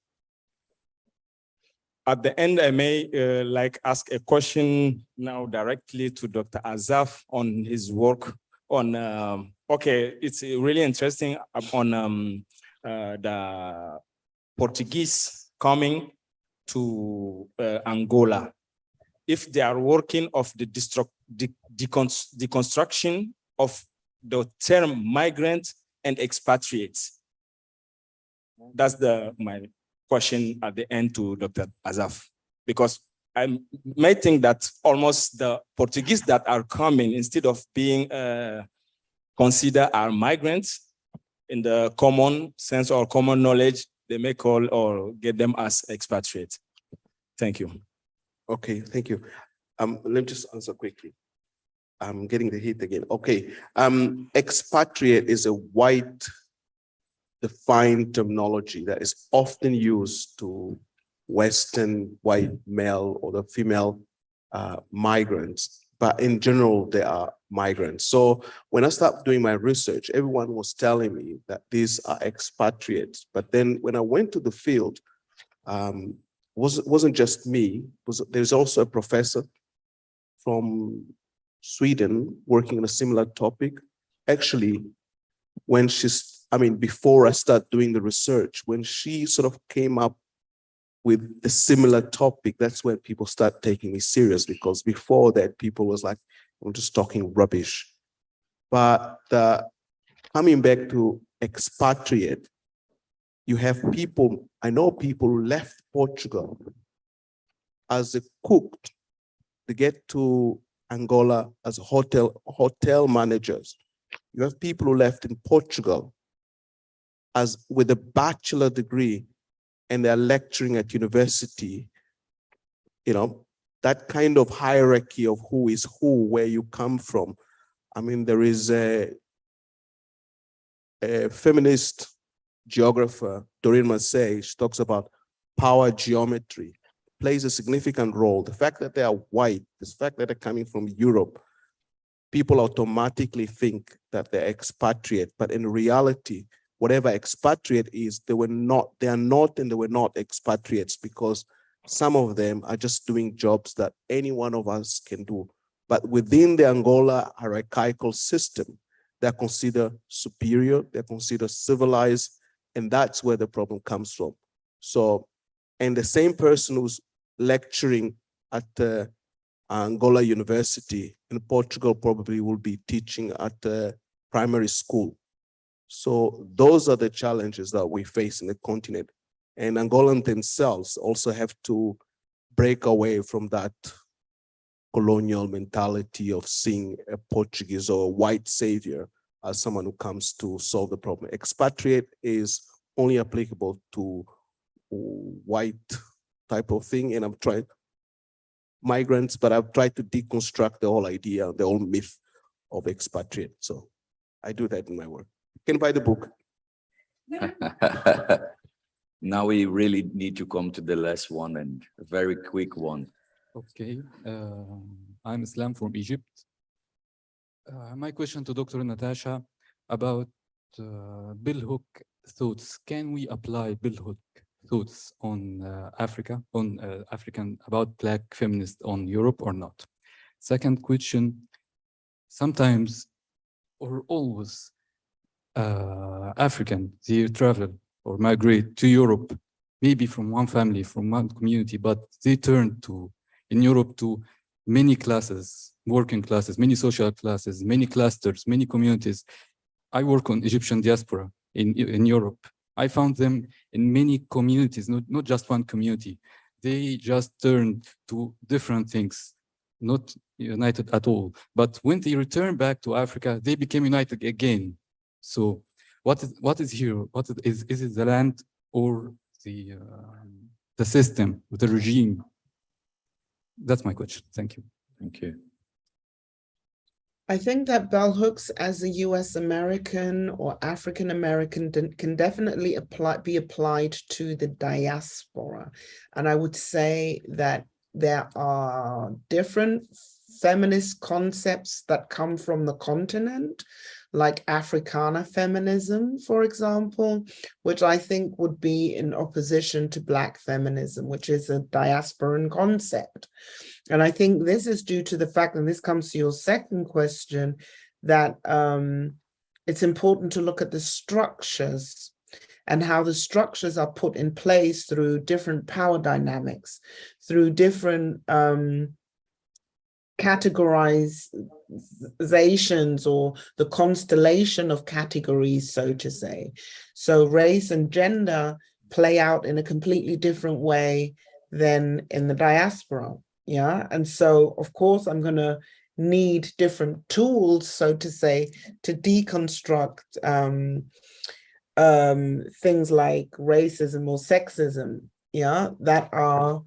at the end, I may ask a question now directly to Dr. Asaf on his work on, okay, it's really interesting on the Portuguese coming to Angola. If they are working of the deconstruction of the term migrant and expatriates. That's my question at the end to Dr. Asaf, because I may think that almost the Portuguese that are coming, instead of being considered are migrants in the common sense or common knowledge, they may call or get them as expatriates. Thank you. Okay, thank you. Let me just answer quickly. I'm getting the heat again. Okay, expatriate is a wide defined terminology that is often used to Western white male or the female migrants, but in general, they are migrants. So when I started doing my research, everyone was telling me that these are expatriates. But then when I went to the field, wasn't just me, there's also a professor from Sweden working on a similar topic. Actually, when before I start doing the research, when she sort of came up with a similar topic, that's when people start taking me serious, because before that, people was like, I'm just talking rubbish. But coming back to expatriate, you have people, I know people who left Portugal as a cook to get to Angola as hotel managers. You have people who left in Portugal with a bachelor degree and they're lecturing at university. You know, that kind of hierarchy of who is who, where you come from. I mean, there is a feminist geographer, Doreen Massey, she talks about power geometry, plays a significant role. The fact that they are white, the fact that they're coming from Europe, people automatically think that they're expatriate, but in reality, whatever expatriate is, they are not expatriates, because some of them are just doing jobs that any one of us can do. But within the Angola hierarchical system, they're considered superior, they're considered civilized, and that's where the problem comes from. So, and the same person who's lecturing at the Angola University in Portugal probably will be teaching at the primary school. So those are the challenges that we face in the continent. And Angolans themselves also have to break away from that colonial mentality of seeing a Portuguese or a white savior as someone who comes to solve the problem. Expatriate is only applicable to white type of thing, and I'm trying migrants, but I've tried to deconstruct the whole idea, the whole myth of expatriate. So I do that in my work. You can buy the book. Now we really need to come to the last one, and a very quick one. Okay, I'm Islam from Egypt. My question to Dr. Natasha about bell hook thoughts. Can we apply bell hook thoughts on Africa, on about Black feminists on Europe or not? Second question, sometimes or always African, they travel or migrate to Europe, maybe from one family, from one community, but they turn to, in Europe, to many classes, working classes, many social classes, many clusters, many communities. I work on Egyptian diaspora in Europe. I found them in many communities, not just one community. They just turned to different things, not united at all. But when they return back to Africa, they became united again. So what is here? Is it the land or the system, the regime? That's my question. Thank you. Thank you. I think that bell hooks as a US American or African American can definitely be applied to the diaspora. And I would say that there are different feminist concepts that come from the continent, like Africana feminism, for example, which I think would be in opposition to Black feminism, which is a diasporan concept. And I think this is due to the fact, and this comes to your second question, that it's important to look at the structures and how the structures are put in place through different power dynamics, through different categorizations or the constellation of categories, so to say. So race and gender play out in a completely different way than in the diaspora. Yeah. And so, of course, I'm going to need different tools, so to say, to deconstruct things like racism or sexism, yeah, that are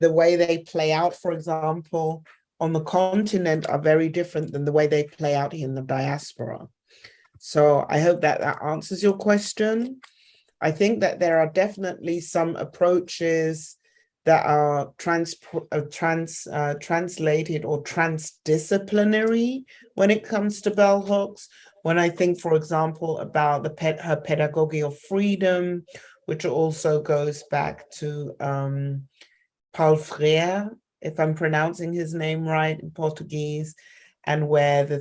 the way they play out, for example, on the continent are very different than the way they play out in the diaspora. So I hope that that answers your question. I think that there are definitely some approaches that are translated or transdisciplinary when it comes to bell hooks. When I think, for example, about her pedagogy of freedom, which also goes back to Paulo Freire, if I'm pronouncing his name right in Portuguese, and where the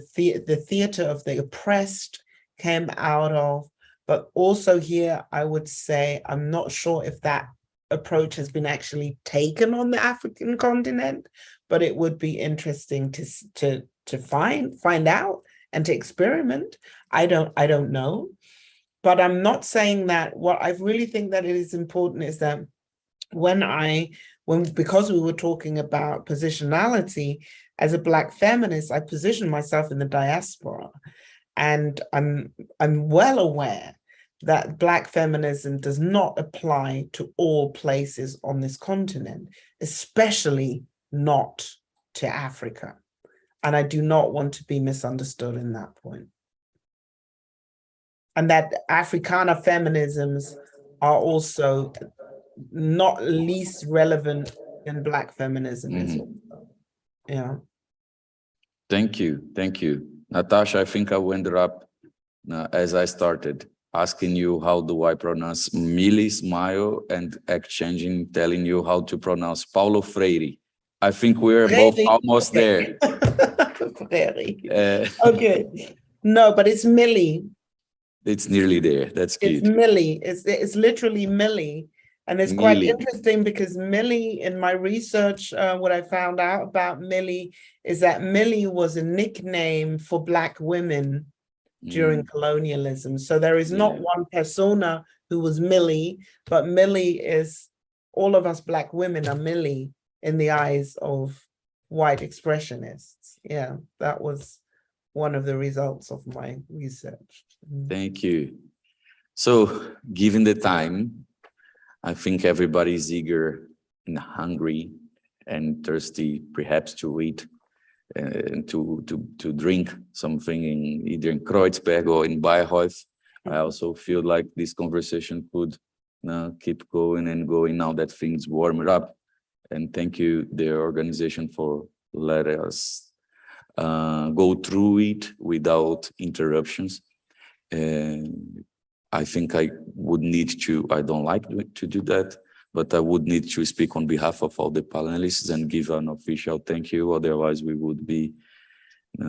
theater of the oppressed came out of. But also here, I would say, I'm not sure if that approach has been actually taken on the African continent, but it would be interesting to find out and to experiment. I don't know, but I'm not saying that. What I really think that it is important is that because we were talking about positionality, as a Black feminist, I position myself in the diaspora, and I'm well aware that Black feminism does not apply to all places on this continent, especially not to Africa. And I do not want to be misunderstood in that point. And that Africana feminisms are also not least relevant in Black feminism as well. Yeah. Thank you. Thank you. Natasha, I think I will end up as I started, asking you how do I pronounce Millie, smile, and exchanging, telling you how to pronounce Paulo Freire. I think we're both almost there. Okay. No, but it's Millie. It's nearly there. That's cute. It's Millie. It's literally Millie. And it's quite interesting because Millie, in my research, what I found out about Millie is that Millie was a nickname for Black women during colonialism. So there is not one persona who was Millie, but Millie is, all of us Black women are Millie in the eyes of white expressionists. Yeah, that was one of the results of my research. Thank you. So given the time, I think everybody is eager and hungry and thirsty, perhaps to eat and to drink something either in Kreuzberg or in Bayreuth. I also feel like this conversation could keep going and going now that things warmed up. And thank you, the organization, for letting us go through it without interruptions. I think I would need to, I don't like to do that, but I would need to speak on behalf of all the panelists and give an official thank you. Otherwise, we would be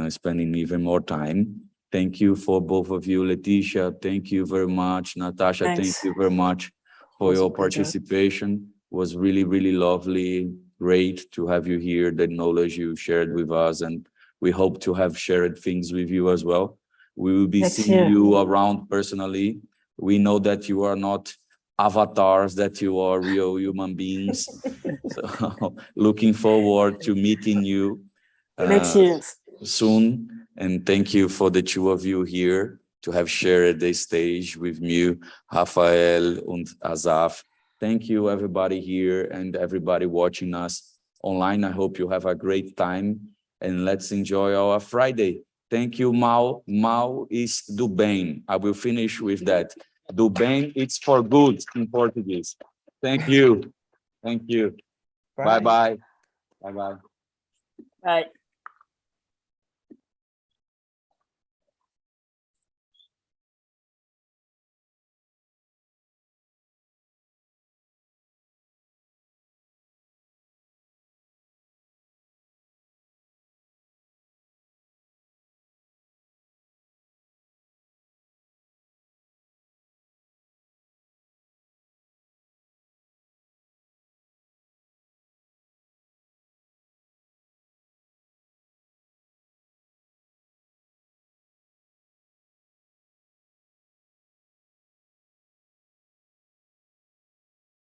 spending even more time. Thank you for both of you, Leticia. Thank you very much. Natasha, thank you very much for your participation. It was really, really lovely. Great to have you here, the knowledge you shared with us, and we hope to have shared things with you as well. We will be seeing you around personally. We know that you are not avatars, that you are real human beings. So looking forward to meeting you soon. And thank you for the two of you here to have shared the stage with me, Rafael and Asaf. Thank you, everybody here and everybody watching us online. I hope you have a great time, and let's enjoy our Friday. Thank you, Mau. Mau is do bem. I will finish with that. Do bem, it's for good in Portuguese. Thank you. Thank you. Bye-bye. Bye-bye. Bye.